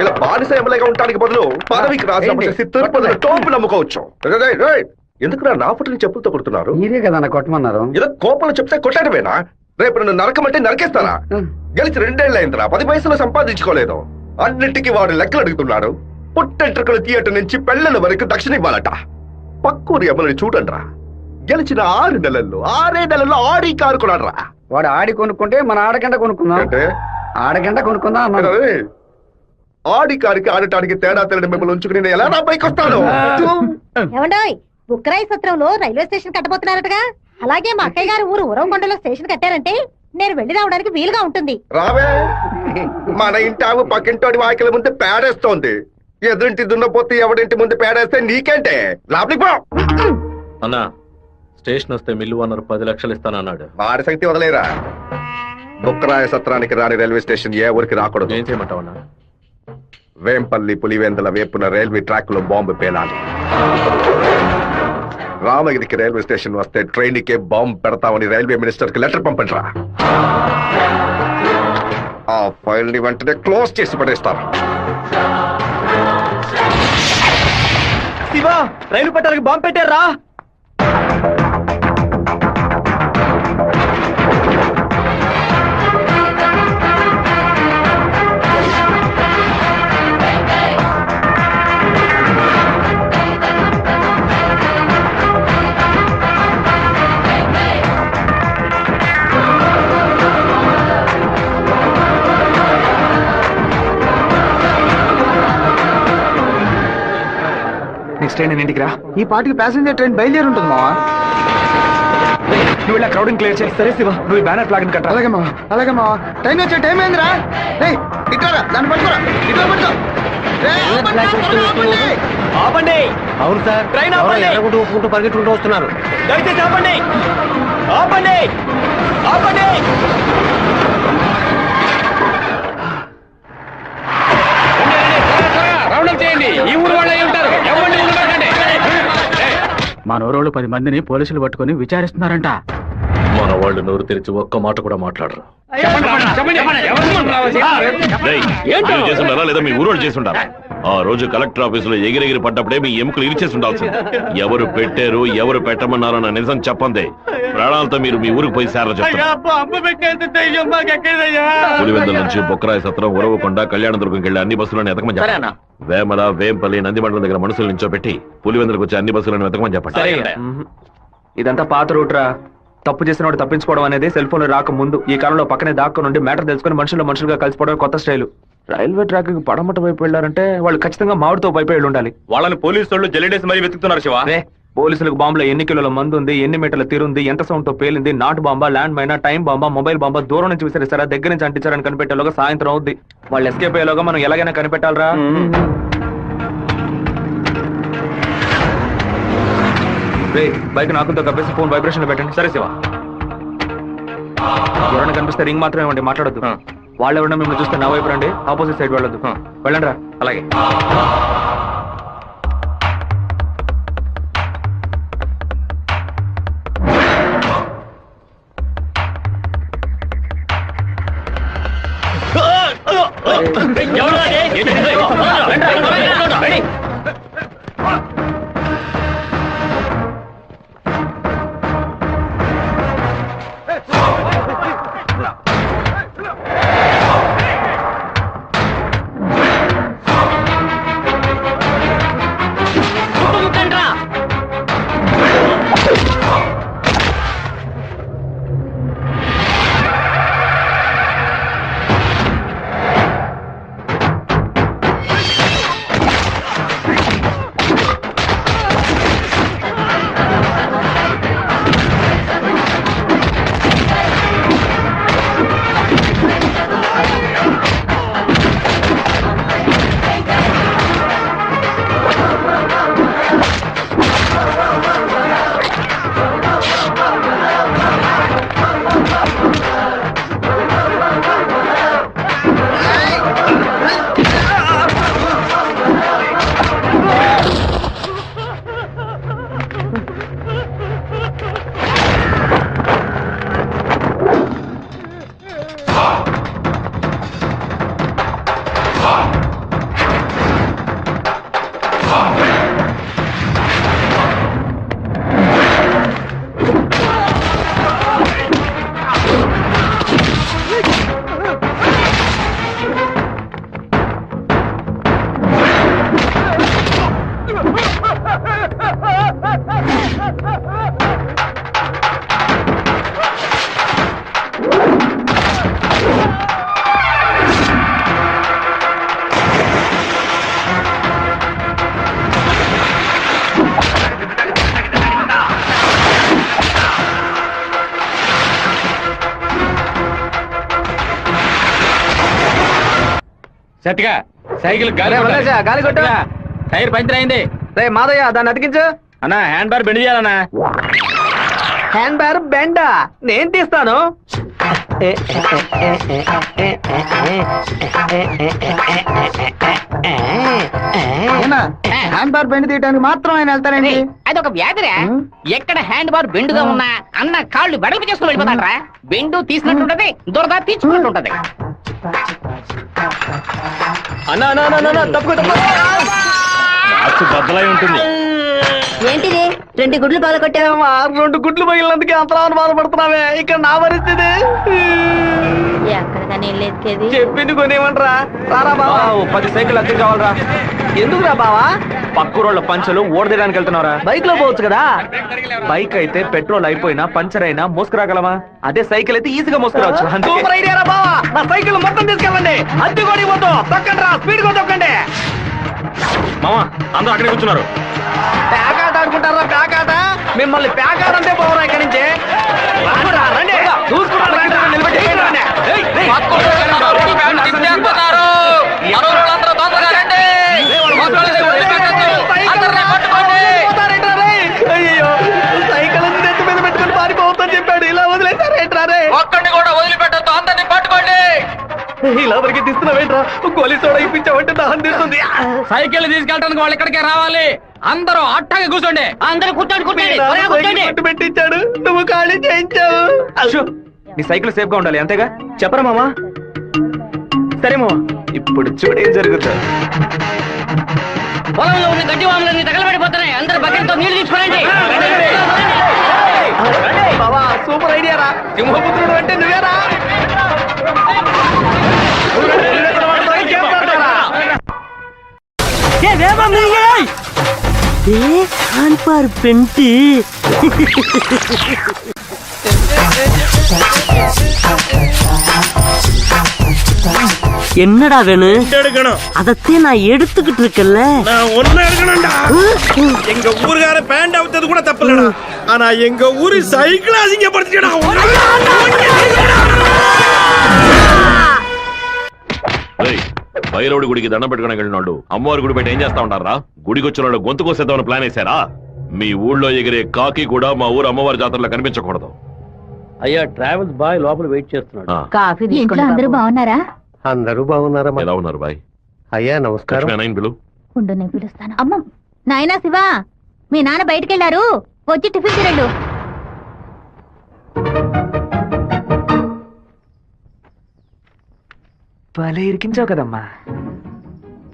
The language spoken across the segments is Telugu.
ఇలా బానిస ఎమ్మెల్యేగా ఉండడానికి బదులు పదవికి రాజీనామా చేసి తిరుపతిలో టోపు నమ్ముకోవచ్చు. ఎందుకు నా ఫుట్ని చెప్పులతో కొడుతున్నారు? మీరే కదా కొట్టమన్నారు. ఏదో కోపంలో చెప్తే కొట్టడమేనా? రేపు నన్ను నరకమంటే నరకేస్తారా? గెలిచి 2 ఏళ్ళు అయిందిరా, 10 పైసలు సంపాదించుకోలేదు. అన్నింటికి వాడు లెక్కలు అడుగుతున్నాడు. పుట్టెంట్రుకలు థియేటర్ నుంచి పెళ్లల వరకు దక్షిణ ఇవ్వాలట. పక్కూరి ఎమ్మెల్యే చూడండిరా, గెలిచిన 6 నెలల్లో ఆడి కారు కొన్నాడ్రా. వాడు ఆడి కొనుక్కుంటే మన ఆడగంట కొనుక్కుందాం అంటే ఆడగంట కొనుక్కుందాం అన్నాడు. ఆడి కారికి ఆడటానికి తేడా తెలియని మిమ్మల్ని ఉంచుకుని నేను ఎలా నా పైకి వస్తాను? ఏమండోయ్, బుక్కరాయి సత్రంలో రైల్వే స్టేషన్ కట్టబోతున్నారటగా. అలాగే మా అక్కయ్య గారు ఊరు ఉరవకొండలో స్టేషన్ కట్టారంటే నేను వెళ్లి రావడానికి వీలుగా ఉంటుంది. రావే, మన ఇంటి ఆవు పక్కింటోడి వాకిల ముందు పేడేస్తోంది. ఎదురింటి దున్నపోతే ఎవడింటి ముందు పేడేస్తే నీకేంటే? లోపలికి పో. అన్నా, స్టేషన్ వస్తే మిల్లు అన్నారు 10 లక్షలు ఇస్తానన్నాడు. వాడి శక్తి వదిలేరా. బుక్కరాయ సత్రానికి రాని రైల్వే స్టేషన్ ఏ ఊరికి రాకూడదు. ఏం చేయమంటావు అన్నా? వేంపల్లి పులివెందుల వేపున రైల్వే ట్రాక్ లో బాంబు పేలాలి. రామగిరికి రైల్వే స్టేషన్ వస్తే ట్రైన్ కే బాంబు పెడతామని రైల్వే మినిస్టర్ కి లెటర్ పంపండిరా. ఆ ఫైల్ ని వెంటనే క్లోజ్ చేసి పడేస్తారు. శివా, రైలు పట్టాలకు బాంబు పెట్టారా? నెక్స్ట్ ట్రైన్ నేను ఇంటికి రా. ఈ పాటికి ప్యాసింజర్ ట్రైన్ బయలుదేరి ఉంటుంది మావా. నువ్వు ఇలా క్రౌడింగ్ క్లియర్ చేయి. సరే శివ, నువ్వు బ్యానర్ ఫ్లాగ్ కట్ట. అలాగే మావా, అలాగే మావా. ట్రైన్ వచ్చే టైం ఏందిరా? ఇట్లా దాన్ని పట్టుకోరా, ఇట్లా పట్టుకో. ఆపండి. అవును సార్, ట్రైన్ ఆపండి. పరిగెట్టుకుంటూ వస్తున్నారు. దయచేసి ఆపండి, ఆపండి, ఆపండి. ఈ ఊరు వాళ్ళు ఉంటారు. మా నోరోళ్ళు 10 మందిని పోలీసులు పట్టుకుని విచారిస్తున్నారంట. మన వాళ్ళు నోరు తెరిచి ఒక్క మాట కూడా మాట్లాడరు. లేదా మీ ఊరోళ్ళు చేసి ఉండాలి. ఆ రోజు కలెక్టర్ ఆఫీసులో ఎగిరెగిరి పడ్డప్పుడే మీ ఎముకలు ఇరిచేసి ఉండాల్సింది. ఎవరు పెట్టారు, ఎవరు పెట్టమన్నారన్న నిజం చెప్పందే ప్రాణాలతో మీరు మీ ఊరికి పోయి సేర చెప్తారు. పులివెందుల నుంచి బొక్కరాయ సత్రం, ఉరవకొండ, కళ్యాణదుర్గంకి వెళ్ళి అన్ని బస్సులను ఎతకమని చెప్పండి. వేమల, వేంపల్లి, నందిమండలం దగ్గర మనుషులు నించోబెట్టి పులివెందులకు వచ్చే అన్ని బస్సులను వెతకమని చెప్పండి. ఇదంతా పాత రూట్ రా. తప్పు చేసిన వాడు తప్పించుకోవడం అనేది సెల్ ఫోన్ రాక ముందు. ఈ కాలంలో పక్కనే దాక్కు నుండి మ్యాటర్ తెలుసుకుని మనుషులుగా కలిసిపోవడం కొత్త స్టైల్. రైల్వే ట్రాక్ కి పడమట వైపు వెళ్ళారంటే వాళ్ళు ఖచ్చితంగా మామిడితో వైపు వెళ్ళి ఉండాలి. వాళ్ళని పోలీసులు జల్లెడేసి మరీ వెతుకుతున్నారు శివ. పోలీసులకు బాంబులో ఎన్ని కిలోల మందు ఉంది, ఎన్ని మీటర్ల తీరుంది, ఎంత సౌండ్ తో పేలింది, నాటు బాంబా, ల్యాండ్ మైనా, టైం బాంబా, మొబైల్ బాంబా దూరం నుంచి విసిరిస్తారా, దగ్గర నుంచి అంటించారని కనిపెట్టేలోగా సాయంత్రం అవుద్ది. వాళ్ళు ఎస్కేప్ అయ్యేలోగా మనం ఎలాగైనా కనిపెట్టాలరా. బైక్ నాకుతో కప్పేసి ఫోన్ వైబ్రేషన్ పెట్టండి. సరే శివ. ఎవరైనా కనిపిస్తే రింగ్ మాత్రమే ఇవ్వండి, మాట్లాడొద్దు. వాళ్ళు ఎవరైనా మిమ్మల్ని చూస్తే నా వైపు రండి, ఆపోజిట్ సైడ్ వెళ్ళొద్దు. వెళ్ళండి రా. అలాగే. సత్తిగా సైకిల్ గాలి గాలి కొట్టు. టైర్ పంచర్ అయింది. రే మాదయ్య దాన్ని అతికించు. అన్నా హ్యాండ్ బార్ బెండ్ చేయాలన్నా. హ్యాండ్ బ్యార్ బెండా నేను తీస్తాను. హ్యాండ్ బార్ బెండ్ తీయడానికి మాత్రం ఆయన వెళ్తారండి. అదొక వ్యాధిరా. ఎక్కడ హ్యాండ్ బార్ బెండుగా ఉన్నా అన్న కాళ్ళు వెడల్పు చేసుకుని వెళ్ళిపోతాడరా. బెండు తీసినట్టుంటది, దురద తీర్చుకున్నట్టుంటది. అన్నా తప్పుకో బద్దలై ఉంటుంది. ఏంటిది 2 గుడ్లు పగలగొట్టావు? 2 గుడ్లు పగిలినందుకే అంతలా బాధపడుతున్నావే. ఇక్కడ నా పరిస్థితి ఎక్కడికని వెళ్ళేది? చెప్పింది కొనేమంటరా. రారా బావా 10 సైకిల్ అద్దె కావాలరా. ఎందుకురా బావా? పక్కూరోళ్ళ పంచలు ఓడదేయడానికి వెళ్తున్నారా? బైక్ లో పోవచ్చు కదా. బైక్ అయితే పెట్రోల్ అయిపోయినా పంచర్ అయినా మోసుకురాగలమా? అదే సైకిల్ అయితే ఈజీగా మోసుకురావచ్చు. సూపర్ ఐడియా రా బావా. నా సైకిల్ మొత్తం తీసుకెళ్ళండి. అద్దె కూడా ఇవ్వద్దు. తొక్కండి రా, స్పీడ్ గా తొక్కండి. మామా అందరూ అక్కడే కూర్చున్నారు. ప్యాకాట ఆడుకుంటారా? ప్యాకాట మిమ్మల్ని ప్యాకాట అంటే పోవరా ఇక్కడి నుంచి. రండి చూసుకుంటారు. అయ్యో సైకిల్ నెత్తి మీద పెట్టుకుని పారిపోవద్దని చెప్పాడు. ఇలా వదిలేసారేంట్రా? రే ఒక్కడిని కూడా వదిలిపెట్టద్దు, అందరిని పట్టుకోండి. ఇలా వరకు తీస్తున్నావేంట్రా? గోలీ సోడా ఇప్పించావంటే దాహం తీస్తుంది. సైకిల్ తీసుకెళ్ళడానికి వాళ్ళు ఇక్కడికే రావాలి. అందరూ అట్టాగా కూర్చోండి. అందరూ కూర్చోండి, కూర్చోండి, త్వరగా కూర్చోండి. కొట్టు పెట్టించాడు, నువ్వు ఖాళీ చేయించావు. నీ సైకిల్ సేఫ్ గా ఉండాలి అంతేగా. చెప్పరా మామా? సరే మామా. ఇప్పుడు చూడేం జరుగుతుంది. పొలంలో ఉన్న గడ్డి వాములన్నీ తగలబడిపోతున్నాయి. అందరూ బకెట్తో నీళ్లు తీసుకోండి. బాబా సూపర్ ఐడియా రా. సింహపుత్రుడు అంటే నువ్వేరా? என்னடா வேணும்? அதத்தே நான் எடுத்துக்கிட்டு இருக்கேன்ல. நான் ஒண்ணு எடுக்கணும்டா. எங்க ஊருக்கார பேண்ட் அவுத்தது கூட தப்பில்லடா. ஆனா எங்க ஊரு சைக்கிள் அசிங்கப்படுத்திடா. భైరవుడి గుడికి దండం పెట్టుకుని వెళ్ళినాడు. అమ్మవారి గుడి పెట్టి ఏం చేస్తా ఉంటారా? గుడికి వచ్చిన వాళ్ళు గొంతు కోసేద్దామని ప్లాన్ వేశారా? మీ ఊళ్ళో ఎగిరే కాకి కూడా మా ఊరు అమ్మవారి జాతరలో కనిపించకూడదు. అయ్యా ట్రావెల్స్ బాయ్ లోపల వెయిట్ చేస్తున్నాడు. కాఫీ ఇంట్లో అందరూ బాగున్నారా? అందరూ బాగున్నారమ్మా. ఎలా ఉన్నారు బాయ్? అయ్యా నమస్కారం. లక్ష్మీ పిలు. ఉండు నేను పిలుస్తాను. అమ్మ నాయనా శివ, మీ నాన్న బయటకెళ్లారు, వచ్చి టిఫిన్ తినండు. భలే ఇరికించావు కదమ్మా.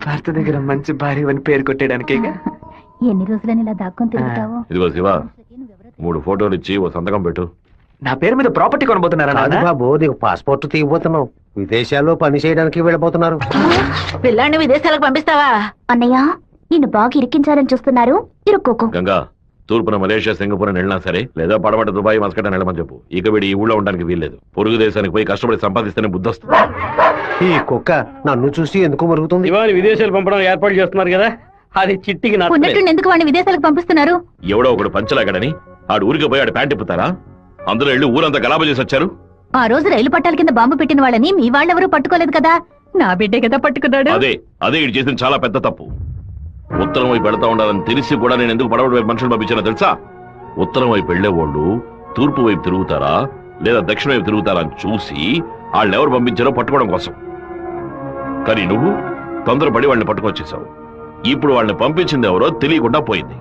భర్త దగ్గర మంచి భార్య అని పేరు కొట్టేయడానికేగా. ఎన్ని రోజులని ఇలా దాక్కొని తిరుగుతావు? ఇదిగో శివ, 3 ఫోటోలు ఇచ్చి ఓ సంతకం పెట్టు. నా పేరు మీద ప్రాపర్టీ కొనబోతున్నారా? కాదు బాబు, నీకు పాస్పోర్ట్ తీయబోతున్నావు. విదేశాల్లో పని చేయడానికి వెళ్ళబోతున్నారు. పిల్లాన్ని విదేశాలకు పంపిస్తావా? అన్నయ్య నిన్ను బాగా ఇరికించాలని చూస్తున్నారు, ఇరుక్కోకు. గంగా, తూర్పున మలేషియా, సింగపూర్ అని వెళ్ళినా సరే, లేదా పడమట దుబాయ్, మస్కట్ అని వెళ్ళమని చెప్పు. ఇక వీడి ఈ ఊళ్ళో ఉండడానికి వీల్లేదు. పొరుగు దేశానికి పోయి కష్టపడి సంపాదిస్తేనే బుద్ధి వస్తుంది. ఈ కుక్క నన్ను చూసి ఎందుకు మరుగుతుంది? ఇవాళ విదేశాలు పంపడం ఏర్పాటు చేస్తున్నారు కదా, అది చిట్టికి ఉన్నట్టుండి ఎందుకు వాడిని విదేశాలకు పంపిస్తున్నారు? ఎవడో ఒకడు పంచలాగడని ఆడు ఊరికి పోయి ఆడు ప్యాంట్ ఇప్పుతారా? అందరూ వెళ్ళి ఊరంతా గలాబా చేసి వచ్చారు. ఆ రోజు రైలు పట్టాల కింద బాంబు పెట్టిన వాళ్ళని మీ వాళ్ళెవరూ పట్టుకోలేదు కదా. నా బిడ్డే కదా పట్టుకున్నాడు. అదే ఇటు చేసిన చాలా పెద్ద తప్పు. ఉత్తరం వైపు వెళతా ఉండాలని తెలిసి కూడా నేను ఎందుకు పడవడి వైపు మనుషులు పంపించానో తెలుసా? ఉత్తరం వైపు వెళ్లేవాళ్ళు తూర్పు వైపు తిరుగుతారా లేదా దక్షిణ వైపు తిరుగుతారా అని చూసి వాళ్ళెవరు పంపించారో పట్టుకోవడం కోసం. కానీ నువ్వు తొందరపడి వాళ్ళని పట్టుకొచ్చేసావు. ఇప్పుడు వాళ్ళని పంపించింది ఎవరో తెలియకుండా పోయింది.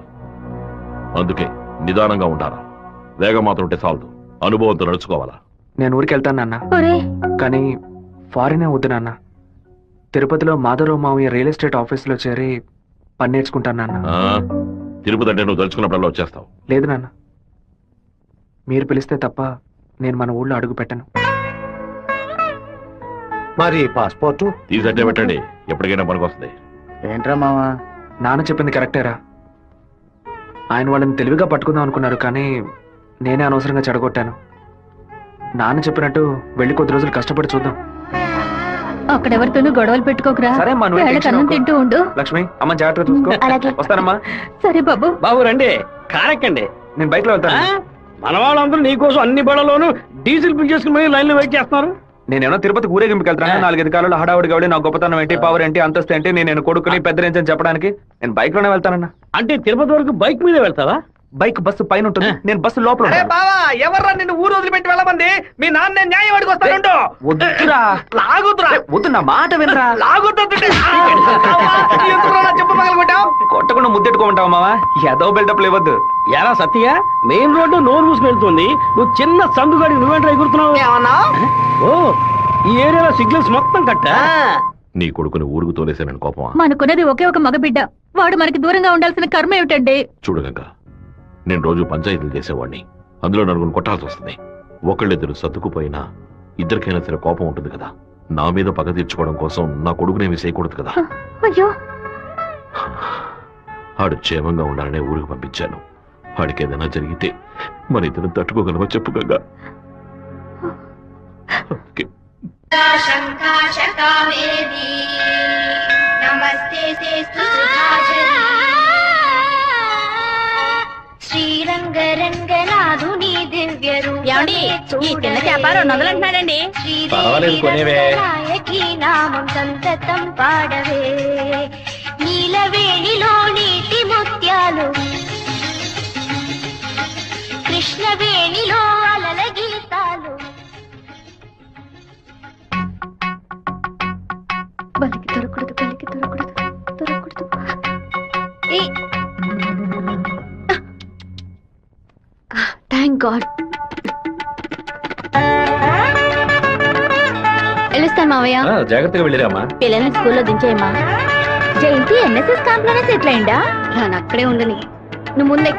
అందుకే నిదానంగా ఉండాలా. వేగం మాత్రం ఉంటే చాలదు, అనుభవంతో నడుచుకోవాలా. నేను ఊరికి వెళ్తాను నాన్న, ఒరే కానీ ఫారినే వద్దు నాన్న. తిరుపతిలో మాధవరావు మావయ్య రియల్ ఎస్టేట్ ఆఫీసులో చేరి పని నేర్చుకుంటాను నాన్న. ఆ, తిరుపతి అంటే నువ్వు తలుచుకున్నప్పుడల్లా వచ్చేస్తావు. లేదు నాన్న, మీరు పిలిస్తే తప్ప నేను మన ఊళ్ళో అడుగు పెట్టను. మరి పాస్పోర్టు తీసట్టే పెట్టండి, ఎప్పటికైనా పనికి వస్తుంది. ఏంట్రా మావా? నాన్న చెప్పింది కరెక్టేరా. ఆయన వాళ్ళని తెలివిగా పట్టుకుందాం అనుకున్నారు, కానీ నేనే అనవసరంగా చెడగొట్టాను. నాన్న చెప్పినట్టు వెళ్ళి కొద్ది రోజులు కష్టపడి చూద్దాం. అక్కడెవరితోనూ గొడవలు పెట్టుకోకరా. సరే అమ్మా, నువ్వు వేళకి టెన్షన్ అన్నం అవ్వకు. తింటూ ఉండు. లక్ష్మి, అమ్మ జాగ్రత్తగా చూసుకో. అలాగే. వస్తానమ్మా. సరే బాబు. బాబు రండి, కారెక్కండి. నేను బైక్ లో వెళ్తాను. మన వాళ్ళందరూ నీకోసం అన్ని బళ్ళలోనూ డీజిల్ ఫిల్ చేసుకుని లైన్ లో వెయిట్ చేస్తున్నారు. నేనేమో తిరుపతి ఊరేగింపుకి వెళ్తాను. 4-5 కాలంలో హడావుడిగా వెళ్ళి నా గొప్పతనం ఏంటి, పవర్ ఏంటి, అంతస్తు ఏంటి, నేను కొడుకుని పెద్ద రేంజ్ అని చెప్పడానికి నేను బైక్ లోనే వెళ్తానన్నా. అంటే తిరుపతి వరకు బైక్ మీద వెళ్తావా? బైక్ బస్సు పైన ఉంటుంది, నేను బస్సు లోపల ఉంటాను. బావా, ఎవర్రా నిన్ను ఊరు వదిలిపెట్టి వెళ్ళమంది? మీ నాన్న న్యాయం అడిగి వస్తానుండు. వద్దురా, లాగుతురా, వద్దు, నా మాట వినరా. చెప్పు పగలగొట్టావు. కొట్టకుండా ముద్దెట్టుకోమంటావా మావా? ఏదో బిల్డప్ లేవద్దు. ఎరా సత్య, మెయిన్ రోడ్డు నోరు మూసుకు వెళ్తుంది, నువ్వు చిన్న సందుగాడి నువ్వేంట్రా ఎగురుతున్నావు? ఓ, ఈ ఏరియాలో సిగ్నల్స్ మొత్తం కట్టా. నీ కొడుకుని ఊరుకు తోలేసానని కోపమా? మనకున్నది ఒకే ఒక మగబిడ్డ, వాడు మనకి దూరంగా ఉండాల్సిన కర్మ ఏమిటండి? చూడు గంగ, నేను రోజు పంచాయతీలు చేసేవాడిని, అందులో నలుగురు కొట్టాల్సి వస్తుంది. ఒకళ్ళిద్దరు సర్దుకుపోయినా ఇద్దరికైనా సరే కోపం ఉంటుంది కదా. నా మీద పగ తీర్చుకోవడం కోసం నా కొడుకునేమి చేయకూడదు కదా. అయ్యో, ఆడు క్షేమంగా ఉండాలనే ఊరికి పంపించాను. వాడికి ఏదైనా జరిగితే మన ఇద్దరు తట్టుకోగలవా చెప్పు గంగా? శ్రీరంగరంగనాథుని దివ్య రూపమే ఈ చిన్న చేప 200 అంటున్నాడండి. పర్వాలేదు, కొనేవే. నామం సంతతం పాడవే, నీలవేణిలో నీటి ముత్యాలు, కృష్ణవేణిలో అలల గీతాలు. బలికి దొరకూడదు, బలికి దొరకూడదు, దొరకూడదు. Thank God. వెళ్ళిస్తాను మావయ్య. జాగ్రత్తగా వెళ్ళిరామా. పిల్లల్ని స్కూల్లో దించేయమ్మా. జయంతి ఎన్ఎస్ఎస్ క్యాంప్ లోనే సెటిల్ అయిందా? నేను అక్కడే ఉండని, నువ్వు ముందే.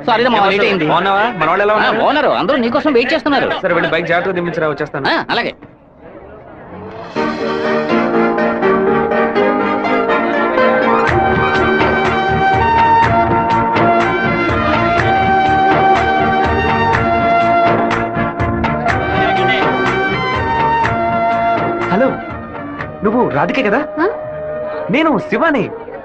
సారీ మా లేట్ అయింది. బాగున్నావా? మన వాళ్ళు ఎలా ఉన్నారు? ఓనరు అందరూ నీకోసం వెయిట్ చేస్తున్నారు. సరే వెళ్ళి బైక్ జాగ్రత్తగా దింపించరా, వచ్చేస్తాను. అలాగే. హలో, నువ్వు రాధికే కదా? నేను శివాని.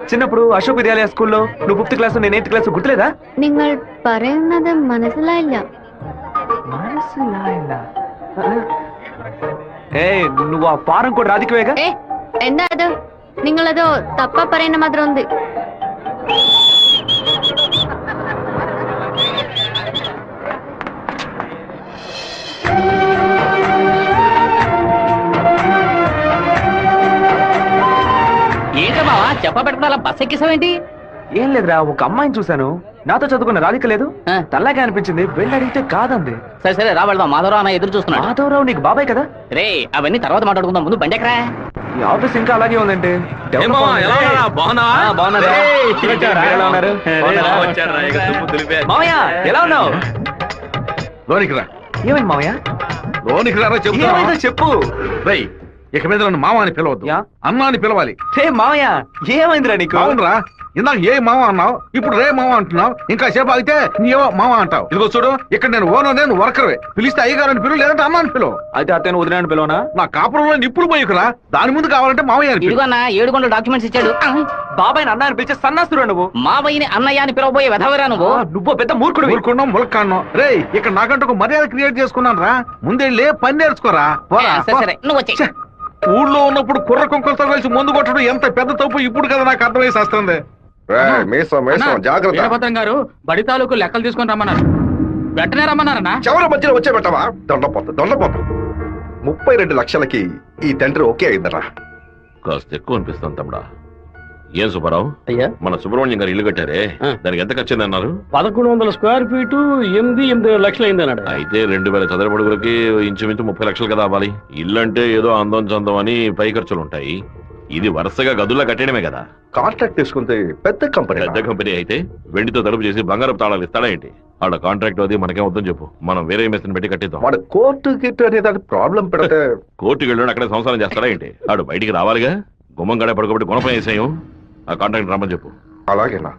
చిన్నప్పుడు అశోక్ విద్యాలయ స్కూల్లో నువ్వు 5th క్లాస్, నేను 8th క్లాస్, గుర్తులేదా? നിങ്ങൾ പറയുന്നത് മനസ്സിലായില്ല. ఏ నువ్వు ఆ ఫారం కూడా రాధికవేగా? എന്താ അത്? നിങ്ങളത് തപ്പ പറയുന്ന മാത്രം ഉണ്ട്. ఏంటో బావా చెప్ప పెట్టుకుని అలా బస్ ఎక్కేసావేంటి? ఏం లేదురా, ఒక అమ్మాయిని చూశాను, నాతో చదువుకున్న రాధిక లేదు, తల్లాగా అనిపించింది, వెళ్ళి అడిగితే కాదంది. సరే సరే రా వెళ్దాం, మాధవరావు అన్న ఎదురు చూస్తున్నాడు. మాధవరావు నీకు బాబాయ్ కదా? రే అవన్నీ తర్వాత మాట్లాడుకుందాం, ముందు బండి ఎక్కరా. ఈ ఆఫీస్ ఇంకా అలాగే ఉందంటే. మామయ్య ఎలా ఉన్నావు? లోనికి రా, ఏమైంది మామయ్య? లోనికి రా ఏమైందో చెప్పు. రేయ్, ఇక మీద నన్ను మామ అని పిలవద్దు, అమ్మ అని పిలవాలి. హే మామయ్య, ఏమైందిరా నీకు? అవునరా, ఇందాక ఏ మామ అన్నావు, ఇప్పుడు రే మామ అంటున్నావు, ఇంకా సేపు ఆగితే నీవో మామ అంటావు. ఇదిగో చూడు, ఇక్కడ నేను ఓనర్, నేను వర్కర్వే. పిలిస్తే అయ్యగారని పిలువు, లేదంటే అమ్మ అని పిలువు. అయితే అతను వదిలేని పిలవనా? నా కాపురంలో నిప్పులు పోయికురా, దాని ముందు కావాలంటే మామయ్య అని పిలువు. ఇదిగో అన్న 7 గంటల డాక్యుమెంట్స్ ఇచ్చాడు. బాబాయ్ అన్న అని పిలిచే సన్నాసురా నువ్వు. మావయ్యని అన్నయ్య అని పిలవబోయే వెధవరా నువ్వు. నువ్వు పెద్ద మూర్ఖుడు. ఊరుకున్నాం, ములక్కాన్నాం. రే, ఇక్కడ నాకంటూ ఒక మర్యాద క్రియేట్ చేసుకున్నాను రా, ముందెళ్ళే పని నేర్చుకోరా. సరే సరే నువ్వు వచ్చే. ఊళ్ళో ఉన్నప్పుడు కుర్ర కుక్కలతో కలిసి ముందు కొట్టడం ఎంత పెద్ద తప్పు ఇప్పుడు కదా నాకు అర్థమై వస్తుంది. వీరభద్రం గారు బడి తాలూకు లెక్కలు తీసుకొని రమ్మన్నారు, వెంటనే రమ్మన్నారన్నా. చివరి మధ్యలో వచ్చే పెట్టవా? దొండపోతు 32 లక్షలకి ఈ తండ్రి ఓకే అయిందరా. కాస్త ఎక్కువ అనిపిస్తాను తమ్ముడా. ఏం సుబ్బారావు, అయ్యా మన సుబ్రహ్మణ్యం గారు ఇల్లు కట్టారే, దానికి ఎంత ఖర్చు అన్నారు? 1100 స్క్వేర్ ఫీట్ 8 లక్షలు అయింది అన్నాడు. అయితే 2000 చదరపు అడుగులకి ఇంచుమించు 30 లక్షలు కదా అవ్వాలి. ఇల్లు అంటే ఏదో అందం చందం అని పై ఖర్చులు ఉంటాయి, ఇది వరుసగా గదుల్లా కట్టడమే కదా. కాంట్రాక్ట్ తీసుకుంటే పెద్ద కంపెనీ. పెద్ద కంపెనీ అయితే వెండితో తలుపు చేసి బంగారపు తాళాలు ఇస్తాడా ఏంటి? వాళ్ళ కాంట్రాక్ట్ అది మనకేం వద్దని చెప్పు, మనం వేరే మేస్త్రిని పెట్టి కట్టిద్దాం. వాడు కోర్టు గిట్టు అనే దాని ప్రాబ్లం పెడితే కోర్టుకి వెళ్ళి అక్కడే సంసారం చేస్తాడా ఏంటి? వాడు బయటికి రావాలిగా, గుమ్మం గడే పడుకోబెట్టి గుణపం వేసేయం. ఆ కాంట్రాక్ట్ రమ్మని చెప్పు. అలాగేనా?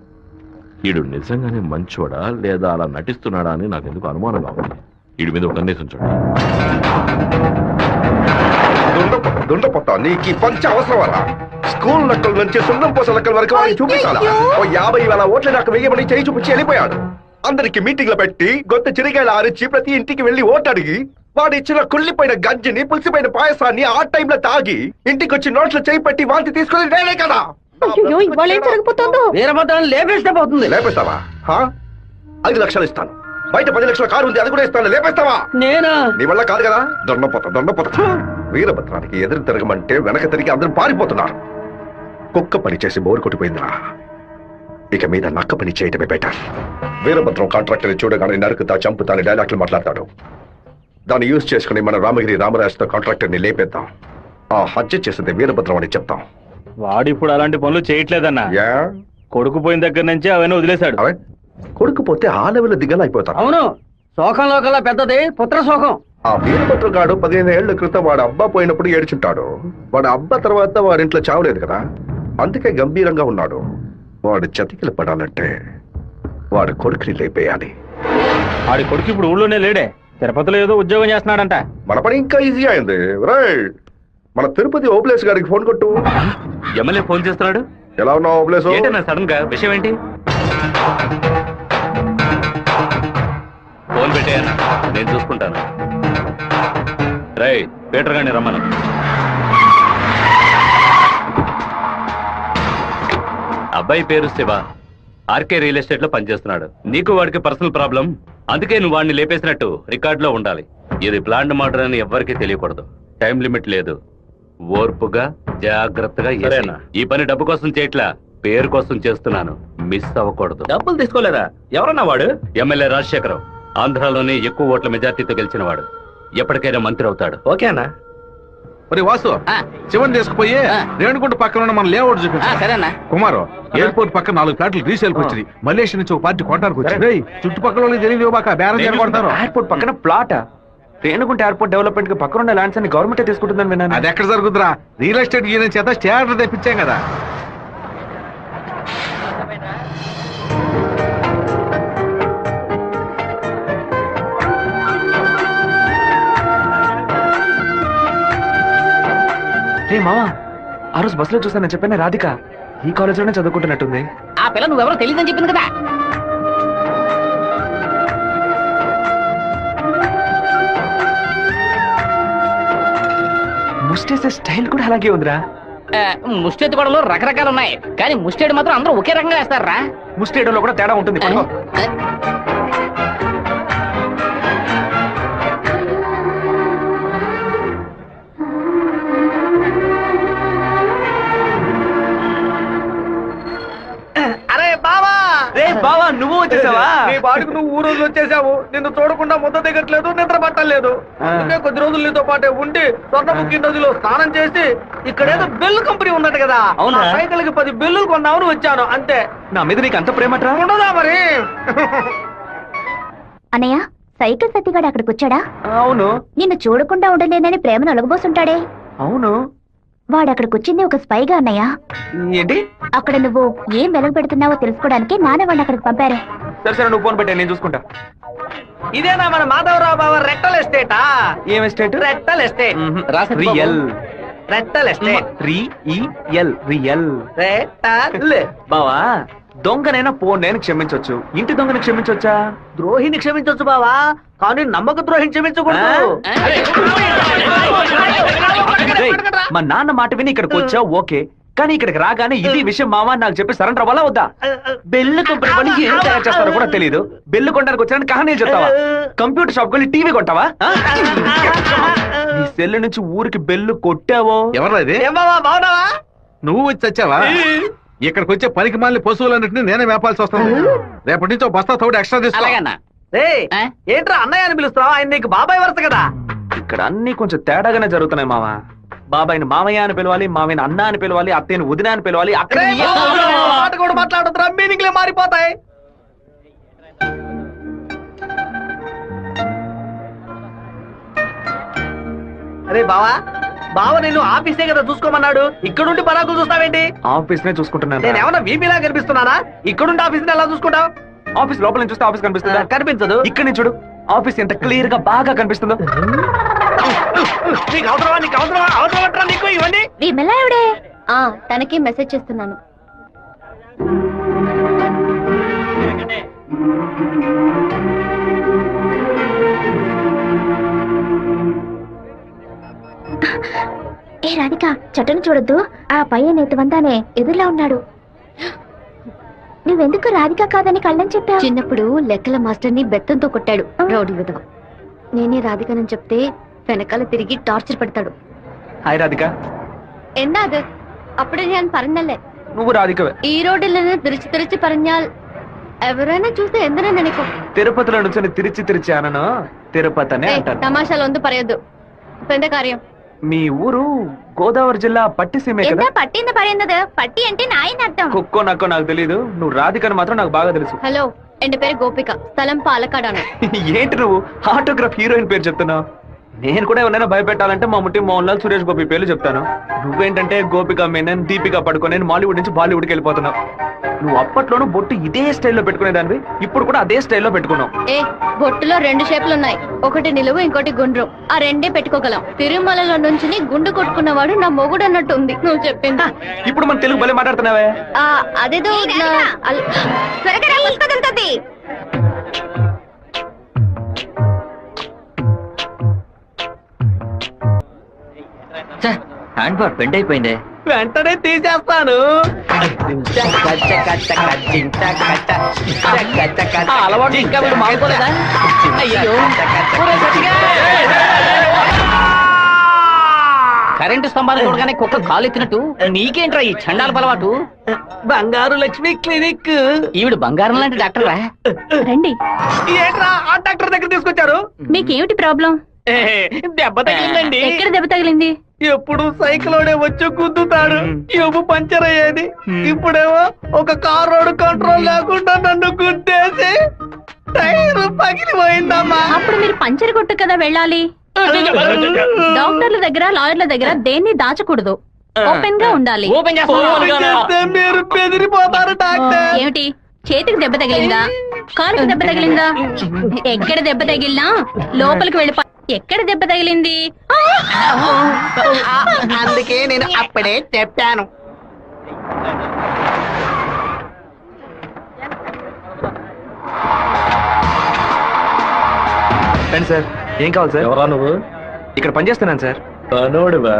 వీడు నిజంగానే మంచోడా లేదా అలా నటిస్తున్నాడా అని నాకు ఎందుకు అనుమానంగా ఉంది. వీడి మీద ఒక కన్నేసి ఉంచండి. దుండపోతా నీకు ఈ పంచ అవసరమరా? స్కూల్ లెక్కల నుంచి సున్నం పోస లెక్కల వరకు వాడిని చూపించాలా? ఓ 50,000 ఓట్లు నాకు వెయ్యమని చేయి చూపించి వెళ్ళిపోయాడు. అందరికి మీటింగ్లు పెట్టి గొంత చిరిగాయలు ఆరించి ప్రతి ఇంటికి వెళ్లి ఓటు అడిగి వాడు ఇచ్చిన కుళ్ళిపోయిన గంజిని పులిసిపోయిన పాయసాన్ని ఆ టైంలో తాగి ఇంటికి వచ్చి నోట్లో చేయి పెట్టి వాంతి తీసుకుని నేనే కదా. అయ్యో ఇవాళ ఏం జరగబోతోందో? వీరభద్రాన్ని లేపేస్తే పోతుంది. లేపేస్తావా? 5 లక్షలు ఇస్తాను. బయట 10 లక్షల కారు ఉంది, అది కూడా ఇస్తాను. లేపేస్తావా? నేనా? నీ వల్ల కాదు కదా. దొండపోతా వీరభద్రానికి ఎదురు తిరగమంటే వెనక తిరిగి అందరూ పారిపోతున్నారు. కుక్క పని చేసి బోరు కొట్టిపోయిందిరా. ఇక మీద నక్క పని చేయటమే బెటర్. వీరభద్రం కాంట్రాక్టర్ చూడగానే నరుకుతా చంపుతాని డైలాగ్లు మాట్లాడతాడు. దాన్ని యూజ్ చేసుకుని మన రామగిరి రామరాజుతో కాంట్రాక్టర్ ని లేపేద్దాం. ఆ హత్య చేసింది వీరభద్రం అని చెప్తాం. వాడు ఇప్పుడు అలాంటి పనులు చేయట్లేదన్నా. యా కొడుకు పోయిన దగ్గర నుంచి అవన్నీ వదిలేశాడు. అవే కొడుకు పోతే ఆ లెవెల్ దిగలైపోతాడు. అవును, శోకంలో కల్లా పెద్దది పుత్ర శోకం. ఆ వీరభద్రం గాడు 15 ఏళ్ల క్రితం వాడు అబ్బా పోయినప్పుడు ఏడ్చుంటాడు. వాడు అబ్బా తర్వాత వాడింట్లో చావలేదు కదా, అందుకే గంభీరంగా ఉన్నాడు. వాడు చతికిలు పడాలంటే వాడు కొడుకుని లేపేయాలి. ఆడి కొడుకు ఇప్పుడు ఊళ్ళోనే లేడే, తిరుపతిలో ఏదో ఉద్యోగం చేస్తున్నాడంట. మన పని ఇంకా ఈజీ అయింది. రైట్, మన తిరుపతి ఓప్లేస్ గారికి ఫోన్ కొట్టు. ఎమ్మెల్యే ఫోన్ చేస్తున్నాడు. ఎలా ఉన్నావు ఓప్లేస్? సడన్ గా విషయం ఏంటి? ఫోన్ పెట్టేయన్నా, నేను చూసుకుంటాను. రై పీటర్ గారిని రమ్మను. అబ్బాయి పేరు శివ, ఆర్కే రియల్ ఎస్టేట్ లో పనిచేస్తున్నాడు. నీకు వాడికి పర్సనల్ ప్రాబ్లం, అందుకే నువ్వు వాడిని లేపేసినట్టు రికార్డ్ లో ఉండాలి. ఇది ప్లాన్డ్ మర్డర్ అని ఎవ్వరికీ తెలియకూడదు. టైం లిమిట్ లేదు. ఓర్పుగా జాగ్రత్తగా. ఈ పని డబ్బు కోసం చేయట్లా, పేరు కోసం చేస్తున్నాను. మిస్ అవ్వకూడదు. డబ్బులు తీసుకోలేదా? ఎవరన్నా వాడు? ఎమ్మెల్యే రాజశేఖరం, ఆంధ్రాలోనే ఎక్కువ ఓట్ల మెజార్టీతో గెలిచిన వాడు. ఎప్పటికైనా మంత్రి అవుతాడు. ఓకేనా? మరి వాసు, శివన్ తీసుకుపోయి రేణుగుంట పక్కన ఉన్న మన లేఅవుట్ చూపించు. సరేనా కుమారు, ఎయిర్పోర్ట్ పక్కన 4 ప్లాట్లు రీసేల్ వచ్చింది. మలేషియా నుంచి ఒక పార్టీ కొట్టడానికి వచ్చింది. చుట్టుపక్కల వాళ్ళకి తెలియదు బాక బేరం చేయబడతారు. ఎయిర్పోర్ట్ పక్కన ప్లాట్, రేణుగుంట ఎయిర్పోర్ట్ డెవలప్మెంట్ కి పక్కన ఉన్న ల్యాండ్స్ అన్ని గవర్నమెంట్ తీసుకుంటుందని విన్నాను. అది ఎక్కడ జరుగుతురా? రియల్ ఎస్టేట్ యూనియన్ చేత స్టాండర్డ్ తెప్పించాం కదా. మావా, ఆ రోజు బస్సులో చూసానని చెప్పాను రాధిక, ఈ కాలేజ్ లోనే చదువుకుంటున్నట్టుంది. ఆ పిల్ల నువ్వెవరో తెలియదని చెప్పింది కదా. ముస్టేసే స్టైల్ కూడా అలాగే ఉందిరా. ముష్టెత్తు గొడవలు రకరకాలు ఉన్నాయి, కానీ ముష్టేడు మాత్రం అందరూ ఒకే రకంగా వేస్తారా? ముస్టేడోలో కూడా తేడా ఉంటుంది. బావా, నువ్వు వచ్చేసావా? నీ బాడుకు నువ్వు ఊరోజు వచ్చేసావు. నిన్ను చూడకుండా ముద్ద దిగట్లేదు, నిద్ర పట్టలేదు. అందుకే కొద్ది రోజులు నీతో పాటే ఉండి స్వర్ణముఖి నదిలో స్నానం చేసి ఇక్కడేదో బెల్లు కంపెనీ ఉన్నట్టు కదా, అవునా, సైకిల్కి 10 బెల్లులు కొన్నామని వచ్చాను అంతే. నా మీద నీకు అంత ప్రేమట్రా? ఉండదా మరి? అన్నయ్య, సైకిల్ సత్తిగాడు అక్కడికి వచ్చాడా? అవును. నిన్ను చూడకుండా ఉండలేనని ప్రేమను ఒలగబోసుంటాడే. అవును. వాడు అక్కడికి వచ్చింది ఒక స్పైగా అన్నయ్య. ఏంటి? అక్కడ నువ్వు ఏం వెలగ పెడుతున్నావో తెలుసుకోవడానికి నాన్న వాడిని అక్కడికి పంపారే. సరే సరే, నువ్వు ఫోన్ పెట్టా, నేను చూసుకుంటా. ఇదేనా మన మాధవరావు బావ రెట్టల్ ఎస్టేటా? ఏం ఎస్టేట్? రెట్టల్ ఎస్టేట్. రియల్ రెట్టల్ ఎస్టేట్. రియల్ రెట్టల్. బావా, దొంగనైనా నేను క్షమించవచ్చు, ఇంటి దొంగని క్షమించవచ్చా? ద్రోహిని క్షమించవచ్చు బావా, కానీ నమ్మక ద్రోహిని క్షమించకూడదు. మా నాన్న మాట విని ఇక్కడికి వచ్చావు ఓకే, కానీ ఇక్కడికి రాగానే ఇది విషయం మావా నాకు చెప్పి సరెండర్ అవ్వాలా వద్దా? బెల్లు కంపెనీ వాళ్ళు ఏం తయారు చేస్తారో కూడా తెలియదు. బెల్లు కొనడానికి వచ్చానని కహానీలు చెప్తావా? కంప్యూటర్ షాప్ కొని టీవీ కొంటావా? నీ సెల్ నుంచి ఊరికి బెల్లు కొట్టావో? ఎవరు ఇది? ఏం బావా, బావున్నావా? నువ్వు వచ్చి వచ్చావా? ఇక్కడికి వచ్చే పనికి మాలిన పశువులన్నింటినీ నేనే మేపాల్సి వస్తుంది. రేపటి నుంచి ఒక బస్తా తోడు ఎక్స్ట్రా తీసుకో. అలాగన్నా రేయ్ ఆ? ఏంట్రా అన్నయ్య అని పిలుస్తావు? ఆయన నీకు బాబాయ్ వరుస కదా. ఇక్కడ అన్ని కొంచెం తేడాగానే జరుగుతున్నాయి మామ. బాబాయిని మామయ్య అని పిలవాలి, మామయ్యని అన్న అని పిలవాలి, అత్తయ్యని వదిన అని పిలవాలి. అక్కడ రేయ్, మాట కూడా మాట్లాడుతున్నా, మీనింగ్లే మారిపోతాయి. అరే బావా, బావ నేను ఆఫీసే కదా చూసుకోమన్నాడు, ఇక్కడుండి పరాకులు చూస్తావేంటి? ఆఫీస్ నే చూసుకుంటున్నాను. నేను ఏమన్నా వీపీలా కనిపిస్తున్నానా? ఇక్కడుండి ఆఫీస్ ఎలా చూసుకుంటావు? ఆఫీస్ లోపల నుంచి చూస్తే ఆఫీస్ కనిపిస్తుందా? కనిపించదు. ఇక్కడ నుంచి చూడు, ఆఫీస్ ఎంత క్లియర్ గా బాగా కనిపిస్తుందో. నీకు అవసరమా? నీకు అవసరమా? అవసరమట్రా నీకు ఇవన్నీ? విమలా ఎవడే? తనకి మెసేజ్ చేస్తున్నాను. ఏ రాధిక, చెట్టును చూడొద్దు. ఆ పయ్య వందానే ఎదురులా ఉన్నాడు. నువ్వెందుకు రాధిక కాదని కళ్ళని చెప్పావు? చిన్నప్పుడు లెక్కల మాస్టర్ ని బెత్తంతో కొట్టాడు రౌడీ విధవ. నేనే రాధికనని చెప్తే వెనకాల తిరిగి టార్చర్ పెడతాడు. హాయ్ రాధిక. എന്താ അത്? అప్పుడే నేను പറഞ്ഞല്ലേ నువ్వు రాధికవే. ఈ రోడ్డులను తిరిచి പറഞ്ഞാൽ ఎవరైనా చూస్తే ఎందరో నెనకు. తిరుపతిలో నుంచి తిరిచి అనను తిరుపతి అనే అంటాను. తమాషాలు ఒందు పరయద్దు. పెద్ద కార్యం. మీ ఊరు గోదావరి జిల్లా పట్టిసీమే కదా? పట్టింది పడిందదు. పట్టి అంటే నాయన అర్థం. కుక్కో నక్కో నాకు తెలియదు, నువ్వు రాధికని మాత్రం నాకు బాగా తెలుసు. హలో, ఎన్ పేరు గోపిక, స్థలం పాలకాడాను. ఏంటి నువ్వు ఆటోగ్రాఫ్ హీరోయిన్ పేరు చెప్తున్నావు? నేను కూడా ఎవరైనా భయపెట్టాలంటే మా ముట్టి మోహన్ లాల్, సురేష్ గోపి పేర్లు చెప్తాను. నువ్వేంటంటే గోపిక మేనన్, దీపిక పడుకొని మాలీవుడ్ నుంచి బాలీవుడ్కి వెళ్ళిపోతున్నావు. నువ్వు అప్పట్లోనూ బొట్టు ఇదే స్టైల్లో పెట్టుకునేదానివి, ఇప్పుడు కూడా అదే స్టైల్లో పెట్టుకున్నావు. ఏ బొట్టులో 2 షేపులు ఉన్నాయి, ఒకటి నిలువు, ఇంకోటి గుండ్రు. ఆ రెండే పెట్టుకోగలం. తిరుమలలో నుంచి గుండు కొట్టుకున్నవాడు నా మొగుడు అన్నట్టు ఉంది నువ్వు చెప్పింది. ఇప్పుడు మన తెలుగు భలే మాట్లాడుతున్నావే. అదేదో హ్యాండ్ బార్ బెండ్ అయిపోయింది. వెంటనే తీసేస్తాను. అలవాటు ఇంకా వీడు మారుకోలేదా? అయ్యో, కరెంటు స్తంభాలు చూడగానే కుక్క కాలు ఎత్తినట్టు నీకేంట్రా ఈ చండాల అలవాటు? బంగారు లక్ష్మి క్లినిక్. ఈవిడ బంగారం లాంటి డాక్టర్ రా. రండి. ఏంట్రా ఆ డాక్టర్ దగ్గర తీసుకొచ్చారు? మీకేమిటి ప్రాబ్లం? దెబ్బ తగిలిందండి. ఎక్కడ దెబ్బ తగిలింది? ఎప్పుడు సైకిలోనే వచ్చి గుద్దుతాడు, ఎవ్వు పంచర్ అయ్యేది. ఇప్పుడేమో ఒక కార్ రోడ్ కంట్రోల్ లేకుండా నన్ను గుద్దేసి టైర్ పగిలిపోయిందమ్మా. అప్పుడు మీరు పంచర్ కొట్టు కదా వెళ్ళాలి. డాక్టర్ల దగ్గర, లాయర్ల దగ్గర దేన్ని దాచకూడదు. ఓపెన్ గా ఉండాలి. ఓపెన్ చేస్తా. మీరు బెదిరిపోతారు డాక్టర్. ఏమిటి, చేతికి దెబ్బ తగిలిందా? కాలుకి దెబ్బ తగిలిందా? ఎక్కడ దెబ్బ తగిలినా లోపలికి వెళ్ళిపో. ఎక్కడ దెబ్బ తగిలింది? అందుకే నేను అప్పుడే చెప్పాను. రండి సార్. ఏం కావాలి సార్? ఎవరా నువ్వు? ఇక్కడ పనిచేస్తున్నాను సార్. పనోడివా?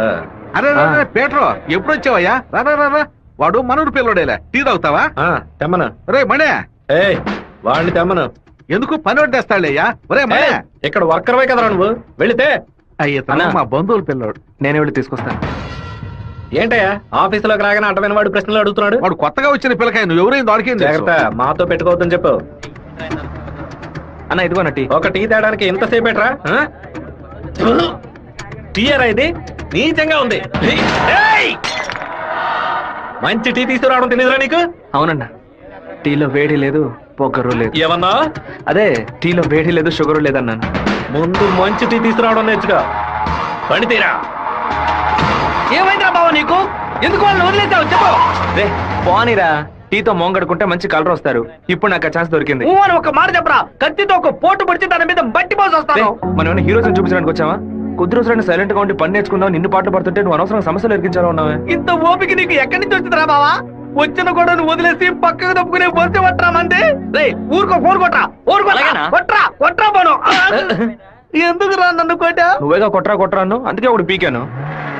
అరే పేట్రో, ఎప్పుడు వచ్చావయ్యా? రా. వాడు మనూరు పిల్లడేలే. టీ తాగుతావా? తెమ్మను. రే మణే, వాడిని తెమ్మను. ఎందుకు పని వడ్డేస్తాడేయ్యా? ఒరే మణే, ఇక్కడ వర్కర్వే కదరా నువ్వు, వెళితే. అయ్యా మా బంధువుల పిల్లోడు. నేనే వెళ్ళి తీసుకొస్తాను. ఏంటయ్యా ఆఫీసులోకి రాగానే అటమైన వాడు ప్రశ్నలు అడుగుతున్నాడు? వాడు కొత్తగా వచ్చిన పిల్లకాయ, నువ్వు ఎవరైంది వాడికి జాగ్రత్త, మాతో పెట్టుకోవద్దని చెప్పు. అన్న ఇదిగోన టీ. ఒక టీ తేడానికి ఎంతసేపు ఎట్రా? టీయరా ఇది? నీచంగా ఉంది. ఏయ్! మంచి టీ తీసుకురావడం తెలియదురా నీకు? అవునన్నా, టీలో వేడి లేదు, పొగరు లేదు. ఏమన్నా? అదే టీలో వేడి లేదు, షుగరు లేదన్నాను. ముందు మంచి టీ తీసుకురావడం నేర్చుకో. పని తీరా. ఏమైందిరా బావ నీకు? ఎందుకు వాళ్ళని వదిలేసావు చెప్పు. రే పోనీరా, టీతో మోంగడుకుంటే మంచి కలర్ వస్తారు. ఇప్పుడు నాకు ఆ ఛాన్స్ దొరికింది. అని ఒక మాట చెప్పరా, కత్తితో ఒక పోటు పడితే దాని మీద బట్టి పోసి వస్తాను. మనం హీరోస్ చూపించడానికి వచ్చావా? కొద్ది రోజులైనా సైలెంట్ గా ఉండి పని నేర్చుకున్నావు. నిన్ను పాటలు పడుతుంటే నువ్వు అనవసరం సమస్యలు ఎరికించాలో ఉన్నావే. ఇంత ఓపిక నీకు ఎక్కడి నుంచి వచ్చిందిరా బావా? వచ్చిన కూడా నువ్వు వదిలేసి పక్కకు తప్పుకునే బొరిసే పట్టరా మంది. రే ఊరుకో, ఫోన్ కొట్రా. కొట్రా పోను. ఎందుకు రా నన్ను కొట్టా? నువ్వేగా కొట్రా అన్ను, అందుకే ఒకటి పీకాను.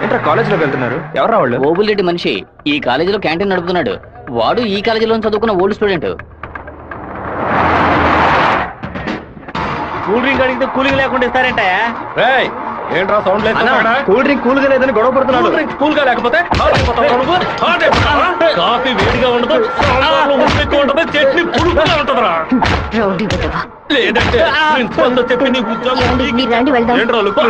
ఏంట్రా కాలేజీలోకి వెళ్తున్నారు? ఎవరా వాళ్ళు? ఓబుల్రెడ్డి మనిషి ఈ కాలేజీలో క్యాంటీన్ నడుపుతున్నాడు. వాడు ఈ కాలేజీలో చదువుకున్న ఓల్డ్ స్టూడెంట్. కూల్ డ్రింక్ అడిగితే కూలింగ్ లేకుండా ఇస్తారంట. ఏంట్రా సౌండ్ లేదు కూల్ డ్రింక్ కూల్ గా లేదని గొడవ పడుతున్నాడు. కూల్ గా లేకపోతే కాఫీ వేడిగా ఉండదు, సాంబార్లో ఉప్పు ఎక్కువ ఉంటది, చట్నీ పులుపుగా ఉంటదిరా. రౌడీ విధవా. లేదంటే ప్రిన్సిపల్ తో చెప్పి నీకు ఉద్యోగం మీరు రండి వెళ్దాం. ఏంట్రా లుక్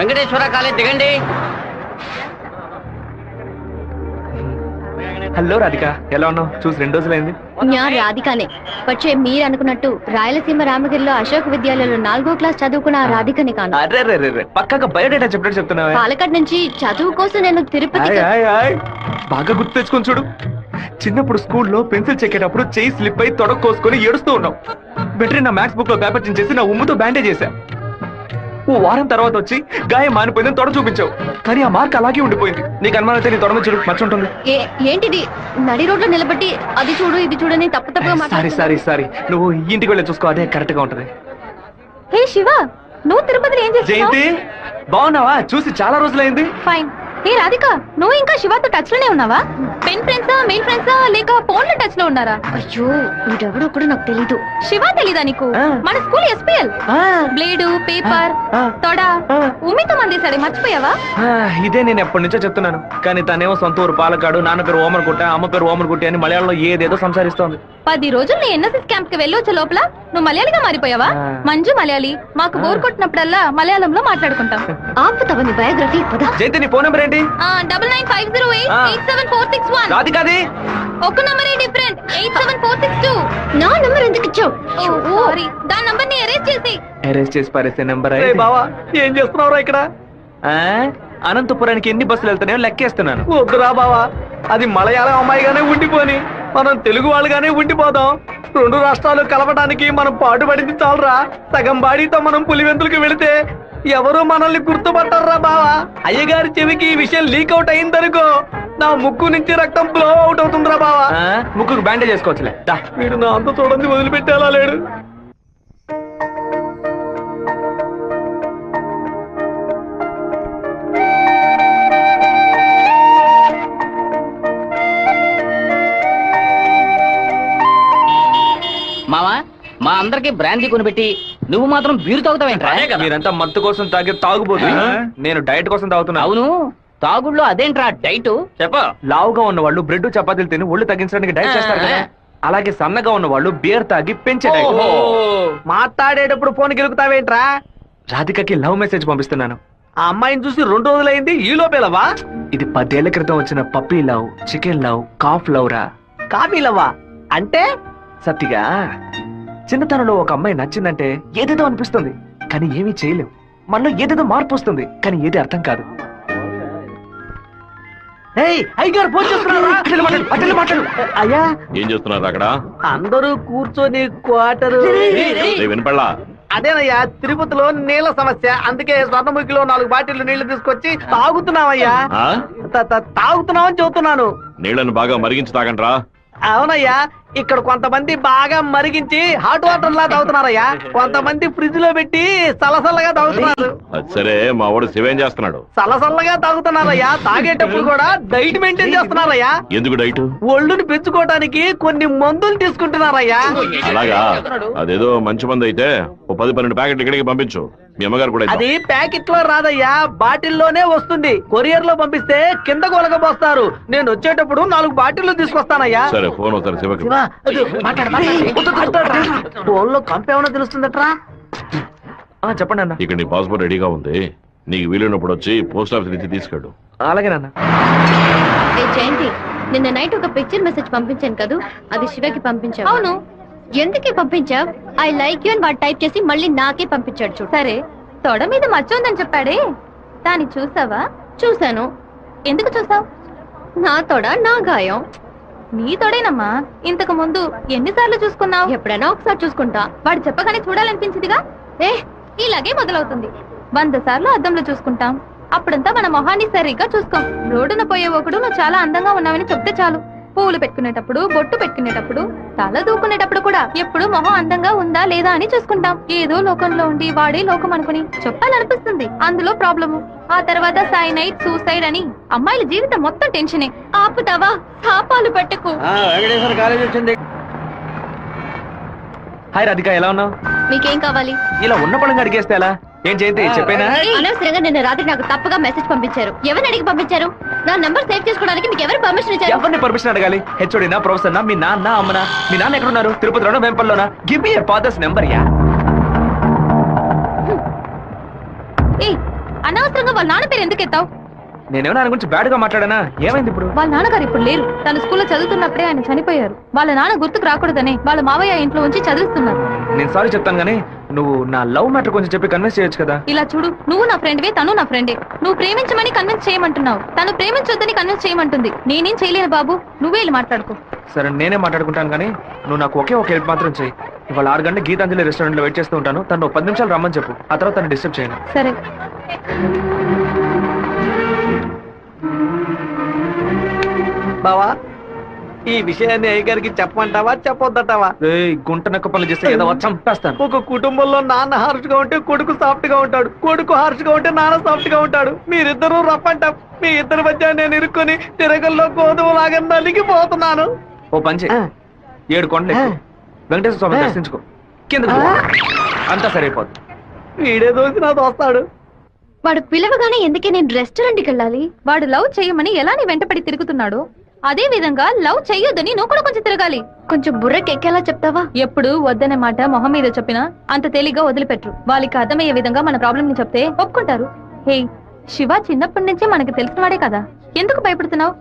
వెంకటేశ్వర కాలేజ్ దిగండి. హలో రాధిక, ఎలా ఉన్నావు? చూసి 2 రోజులైంది. నేను రాధికనే. వచ్చే మీరు అనుకున్నట్టు రాయలసీమ రామగిరిలో అశోక్ విద్యాలయంలో 4వ క్లాస్ చదువుకున్న ఆ రాధికని కాను. అరే రే రే, పక్కగా బయోడేటా చెప్పినట్టు చెప్తున్నావా? పాలకాడ్ నుంచి చదువు కోసం నేను తిరుపతి. బాగా గుర్తు తెచ్చుకొని చూడు. చిన్నప్పుడు స్కూల్లో పెన్సిల్ చెక్కేటప్పుడు చెయ్యి స్లిప్ అయి తొడ కోసుకొని ఏడుస్తూ ఉన్నావు. బెటరీ నా మ్యాథ్స్ బుక్ లో పేపర్ చించేసి నా ఉమ్ముతో బ్యాండేజ్ చేశా. ఓ వారం తర్వాత వచ్చి గాయం మానిపోయిందని తొడ చూపించావు, కానీ ఆ మార్క్ అలాగే ఉండిపోయింది. నీకు అనుమానం అయితే నీ తొడ మీద చూడు, మచ్చ ఉంటుంది. ఏంటిది? నడి రోడ్లో నిలబెట్టి అది చూడు ఇది చూడని తప్పు తప్పుగా సారీ నువ్వు ఇంటికి వెళ్ళి చూసుకో, అదే కరెక్ట్ గా ఉంటది. హే శివ, నువ్వు తిరుపతిలో ఏం చేస్తున్నావు? జయంతి బాగున్నావా? చూసి చాలా రోజులైంది. ఫైన్. హే రాధిక, నువ్వు ఇంకా శివతో టచ్ లోనే ఉన్నావా? పెన్ ఫ్రెండ్సా, మెయిల్ ఫ్రెండ్సా, లేక ఫోన్ లో టచ్ లో ఉన్నారా? అయ్యో, వీడెవడో కూడా నాకు తెలీదు. శివ తెలీదా నీకు? మన స్కూల్ ఎస్పీఎల్. బ్లేడు, పేపర్, తొడ ఉమ్మితో మందేశాడే, మర్చిపోయావా? ఇదే నేను ఎప్పటి నుంచో చెప్తున్నాను, కానీ తనేమో సొంత ఊరు పాలకాడు, నాన్న పేరు ఓమర్గుట్ట, అమ్మ పేరు ఓమర్గుట్టి అని మలయాళంలో ఏదేదో సంసారిస్తోంది. 10 రోజులు నీ ఎన్ఎస్ఎస్ క్యాంప్ కి వెళ్ళొచ్చే లోపల నువ్వు మలయాళిగా మారిపోయావా? మంజు మలయాళి. మాకు బోర్ కొట్టినప్పుడల్లా మలయాళంలో మాట్లాడుకుంటాం. ఆపుతావా నీ బయోగ్రఫీ? జయంతి నీ ఫోన్ నెంబర్ ఏంటి? 9950887461. రాధికాది ఒక నంబరే డిఫరెంట్. 87462. నా నంబర్ ఎందుకు ఇచ్చావు? సారీ, దాని నంబర్ ని ఎరేజ్ చేసి. అరెస్ట్ చేసి పారేసే నెంబర్. బావా ఏం చేస్తున్నావురా ఇక్కడ? అనంతపురానికి ఎన్ని బస్సులు వెళ్తానో లెక్కేస్తున్నాను. వద్దురా బావా, అది మలయాళం అమ్మాయిగానే ఉండిపోని మనం తెలుగు వాళ్ళుగానే ఉండిపోదాం. 2 రాష్ట్రాలు కలపడానికి మనం పాటుపడింది చాలరా. సగం బాడీతో మనం పులివెందులకు వెళితే ఎవరు మనల్ని గుర్తుపట్టారా బావా. అయ్యగారి చెవికి ఈ విషయం లీక్ అవుట్ అయిందనుకో, నా ముక్కు నుంచి రక్తం ఫ్లో అవుట్ అవుతుందిరా బావా. ముక్కుకు బ్యాండేజ్ చేసుకోవచ్చులే. వీడు నా అంత చూడండి వదిలిపెట్టేలా లేడు. మావా, మా అందరికి బ్రాందీ కొనిపెట్టి నువ్వు మాత్రం బీరు తాగుతావేంట్రా? మీరంతా మత్తు కోసం తాగే తాగుబోతు, నేను డైట్ కోసం తాగుతున్నా. అవును, తాగుళ్ళో అదేంట్రా డైట్? చెప్ప. లావుగా ఉన్న వాళ్ళు బ్రెడ్ చపాతీలు తిని ఒళ్ళు తగ్గించడానికి డైట్ చేస్తారు కదా, అలాగే సన్నగా ఉన్న వాళ్ళు బియర్ తాగి పెంచే డైట్. మాట్లాడేటప్పుడు ఫోన్ గెలుకుతావేంట్రా? రాధికకి లవ్ మెసేజ్ పంపిస్తున్నాను. ఆ అమ్మాయిని చూసి 2 రోజులైంది, ఈ లోపేలవా? ఇది 10 ఏళ్ల క్రితం వచ్చిన puppy love, chicken love, calf love రా. కాపీలవ్వా అంటే? సత్తిగా చిన్నతనంలో ఒక అమ్మాయి నచ్చిందంటే ఏదేదో అనిపిస్తుంది, కానీ ఏమీ చేయలేం. మనలో ఏదేదో మార్పు వస్తుంది, కానీ ఏది అర్థం కాదు. అయ్యా ఏం చేస్తున్నారు అక్కడ? అందరూ కూర్చొని క్వార్టరు. వినపడలా? అదేనయ్యా, తిరుపతిలో నీళ్ళ సమస్య, అందుకే స్వర్ణముఖిలో 4 బాటిల్ నీళ్లు తీసుకొచ్చి తాగుతున్నామయ్యా. తాగుతున్నామని చెబుతున్నాను. నీళ్లను బాగా మరిగించి తాగండ్రా. అవునయ్యా, ఇక్కడ కొంతమంది బాగా మరిగించి హాట్ వాటర్ లా తాగుతున్నారయ్యా, కొంతమంది ఫ్రిడ్జ్ లో పెట్టి సలసల్లగా తాగుతున్నారు. అది సరే, మా వాడు శివేం చేస్తున్నాడు? సలసల్లగా తాగుతున్నారయ్యా. తాగేటప్పుడు కూడా డైట్ మెయింటైన్ చేస్తున్నారయ్యా. ఎందుకు డైట్? ఒళ్ళుని పెంచుకోవడానికి కొన్ని మందులు తీసుకుంటున్నారయ్యా. అలాగా? అదేదో మంచి మంది అయితే ఓ 10-12 ప్యాకెట్లు ఇక్కడికి పంపించు. మీ అమ్మగారు కూడా అది ప్యాకెట్ లో రాదయ్యా, బాటిల్లోనే వస్తుంది. కొరియర్ లో పంపిస్తే కింద కొలగబోస్తారు. నేను వచ్చేటప్పుడు 4 బాటిల్లు తీసుకొస్తానయ్యా. సరే, ఫోన్ ఒకసారి శివకి. ఫోన్ లో కంపేమన్నా తెలుస్తుందట్రా? చెప్పండి అన్న. ఇక్కడ నీ పాస్పోర్ట్ రెడీగా ఉంది, నీకు వీలైనప్పుడు వచ్చి పోస్ట్ ఆఫీస్ నుంచి తీసుకెళ్ళు. అలాగే నాన్న. జయంతి, నిన్న నైట్ ఒక పిక్చర్ మెసేజ్ పంపించాను కదా, అది శివకి పంపించావు. అవును, ఎందుకే పంపించావు? ఐ లైక్ యూ అని వాడు టైప్ చేసి మళ్ళీ నాకే పంపించాడు చూడు. సరే, తొడ మీద మచ్చ ఉందని చెప్పాడే, దాన్ని చూసావా? చూశాను. ఎందుకు చూసావు? నా తొడ నా గాయం. నీ తొడేనమ్మా. ఇంతకు ముందు ఎన్నిసార్లు చూసుకున్నావు? ఎప్పుడైనా ఒకసారి చూసుకుంటా. వాడు చెప్పగానే చూడాలనిపించిందిగా. ఇలాగే మొదలవుతుంది. 100 సార్లు అద్దంలో చూసుకుంటాం, అప్పుడంతా మన మొహాన్ని సరిగ్గా చూసుకోం. రోడ్డున పోయే ఒకడు నువ్వు చాలా అందంగా ఉన్నావని చెప్తే చాలు. పూలు పెట్టుకునేటప్పుడు, బొట్టు పెట్టుకునేటప్పుడు, తల దూకునేటప్పుడు కూడా ఎప్పుడు మొహం అందంగా ఉందా లేదా అని చూసుకుంటాం. ఏదో లోకంలో ఉండి వాడే లోకం అనుకుని చెప్పాలనిపిస్తుంది. అందులో ప్రాబ్లము. ఆ తర్వాత సైనైడ్, సూసైడ్ అని అమ్మాయిల జీవితం మొత్తం టెన్షనే. ఆపుతావా? శాపాలు పెట్టకు. వెంకటేశ్వర కాలేజ్ వచ్చింది. హాయ్ రాధిక, ఎలా ఉన్నావు? మీకేం కావాలి? ఇలా ఉన్న పడంగా అడిగేస్తే ఎలా? ఏం జయంతి చెప్పేనా? అనవసరంగా నిన్న రాత్రి నాకు తప్పుగా మెసేజ్ పంపించారు. ఎవరిని అడిగి పంపించారు? నా నంబర్ సేవ్ చేసుకోవడానికి మీకు ఎవరు పర్మిషన్ ఇచ్చారు? ఎవరిని పర్మిషన్ అడగాలి? హెచ్ఓడినా, ప్రొఫెసర్నా, మీ నాన్న, అమ్మనా? మీ నాన్న ఎక్కడున్నారు? తిరుపతిలోనా, వేంపల్లోనా? Give me your father's number యా. ఏయ్, అనవసరంగా వాళ్ళ నాన్న పేరు ఎందుకు ఎత్తావు? నేనేమన్నా ఆయన గురించి బ్యాడ్ గా మాట్లాడానా? ఏమైంది ఇప్పుడు? వాళ్ళ నాన్నగారు ఇప్పుడు లేరు. తన స్కూల్లో చదువుతున్నప్పుడే ఆయన చనిపోయారు. వాళ్ళ నాన్న గుర్తుకు రాకూడదని వాళ్ళ మావయ్య ఇంట్లో ఉంచి చదివిస్తున్నారు. నేను సారీ చెప్తాను కానీ నువ్వు నా లవ్ మ్యాటర్ కొంచెం చెప్పి కన్విన్స్ చేయొచ్చు కదా. ఇలా చూడు, నువ్వు నా ఫ్రెండ్వే, తను నా ఫ్రెండే. నువ్వు ప్రేమించమని కన్విన్స్ చేయమంటున్నావు, తను ప్రేమించొద్దని కన్విన్స్ చేయమంటుంది. నేనేం చేయలేను బాబు, నువ్వే వెళ్ళి మాట్లాడుకో. సరే నేనే మాట్లాడుకుంటాను కానీ నువ్వు నాకు ఒకే ఒక హెల్ప్ మాత్రం చెయ్యి. ఇవాళ 6 గంటల గీతాంజలి రెస్టారెంట్ లో వెయిట్ చేస్తూ ఉంటాను. తను 10 నిమిషాలు రమ్మని చెప్పు. ఆ తర్వాత తను డిస్టర్బ్ చేయను. సరే. బావా, ఈ విషయాన్ని అయ్యగారికి చెప్పమంటావా చెప్పొద్దటావా? గుంట నక్క పనులు చేస్తే ఏదో చంపేస్తాను. ఒక కుటుంబంలో నాన్న హార్ష్ గా ఉంటే కొడుకు సాఫ్ట్ గా ఉంటాడు, కొడుకు హార్ష్ గా ఉంటే నాన్న సాఫ్ట్ గా ఉంటాడు. మీరిద్దరూ రఫ్ అండ్ టఫ్. మీ ఇద్దరి మధ్య నేను ఇరుక్కుని తిరగల్లో గోధుమ లాగా నలిగిపోతున్నాను. ఓ పంచి 7 కొండలు ఎక్కు. వెంకటేశ్వర స్వామి దర్శించుకో. కింద అంతా సరైపోద్ది. వీడే దోసి నాతో వస్తాడు. వాడు పిలవగానే ఎందుకే నేను రెస్టారెంట్కి వెళ్ళాలి? వాడు లవ్ చేయమని ఎలా నీ వెంటపడి తిరుగుతున్నాడు, అదే విధంగా లవ్ చెయ్యొద్దని నువ్వు కూడా కొంచెం తిరగాలి. కొంచెం బుర్రకెక్కేలా చెప్తావా? ఎప్పుడు వద్దనే మాట మొహం మీద చెప్పినా అంత తేలిగ్గా వదిలిపెట్టరు. వాళ్ళకి అర్థమయ్యే విధంగా మన ప్రాబ్లం ని చెప్తే ఒప్పుకుంటారు. హే, శివ చిన్నప్పటి నుంచే మనకి తెలిసిన వాడే కదా, ఎందుకు భయపడుతున్నావు?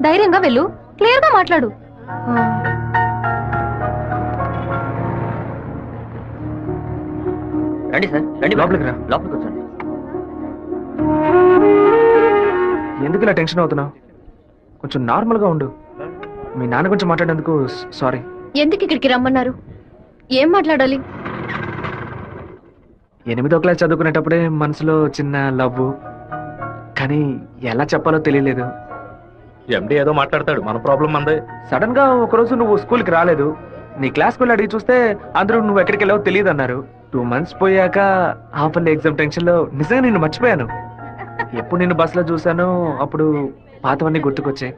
ధైర్యంగా వెళ్ళు, క్లియర్ గా మాట్లాడు. రండి సార్, రండి లోపలికి రా. లోపలికి వచ్చండి. ఎందుకు ఇలా టెన్షన్ అవుతున్నావు? కొంచెం నార్మల్ గా ఉండు. మీ నాన్న గురించి మాట్లాడేందుకు సారీ. ఎందుకు ఇక్కడికి రమ్మన్నారు? ఏం మాట్లాడాలి? 8వ క్లాస్ చదువుకునేటప్పుడే మనసులో చిన్న లవ్, కానీ ఎలా చెప్పాలో తెలియలేదు. ఎండి ఏదో మాట్లాడతాడు, మన ప్రాబ్లం మందే. సడన్ గా ఒకరోజు నువ్వు స్కూల్కి రాలేదు. నీ క్లాస్ పిల్లలు అడిగి చూస్తే అందరూ నువ్వు ఎక్కడికి వెళ్ళావో తెలియదు అన్నారు. 2 months పోయాక హాఫ్ ఇయర్లీ ఎగ్జామ్ టెన్షన్ లో నిజంగా నిన్ను మర్చిపోయాను. ఎప్పుడు నిన్ను బస్సులో చూసానో అప్పుడు పాతవన్నీ గుర్తుకొచ్చాయి.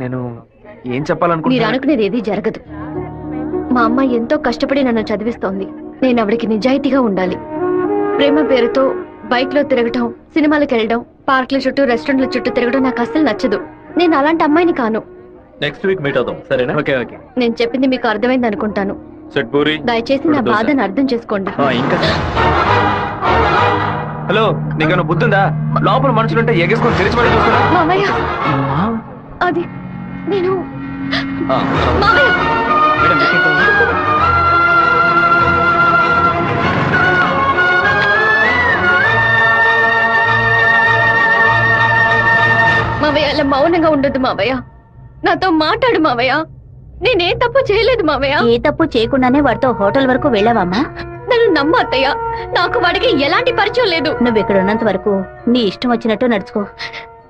నేను ఏం మీరు చెప్పాలనుకుంటున్నా? అనుకునేది ఏది జరగదు. మా అమ్మ ఎంతో కష్టపడి నన్ను చదివిస్తోంది. నేను ఆవిడకి నిజాయితీగా ఉండాలి. ప్రేమ పేరుతో బైక్ లో తిరగటం, సినిమాలకు వెళ్ళడం, పార్క్ల చుట్టూ రెస్టారెంట్ల చుట్టూ తిరగడం నాకు అస్సలు నచ్చదు. నేను అలాంటి అమ్మాయిని కాను. నెక్స్ట్ వీక్ మీట్ అవుదాం, సరేనా? Okay okay. నేను చెప్పింది మీకు అర్థమైంది అనుకుంటాను. సెట్ పూరి. దయచేసి నా బాధను అర్థం చేసుకోండి. ఇంకా హలో, నీకేమైనా బుద్ధుందా? లోపల మనుషులుంటే ఎగేసుకొని తెరిచిపడి చూస్తున్నా. మామయ్య, అది నేను మామయ్య. మావయ్య, అలా మౌనంగా ఉండొద్దు మావయ్య. నాతో మాట్లాడు మావయ్య. నేనే తప్పు చేయలేదు మావయ్య. ఏ తప్పు చేయకుండానే వాడితో హోటల్ వరకు వెళ్ళావమ్మా? నన్ను నమ్మ అత్తయ్య, నాకు వాడికి ఎలాంటి పరిచయం లేదు. నువ్వు ఇక్కడ ఉన్నంత వరకు నీ ఇష్టం వచ్చినట్టు నడుచుకో,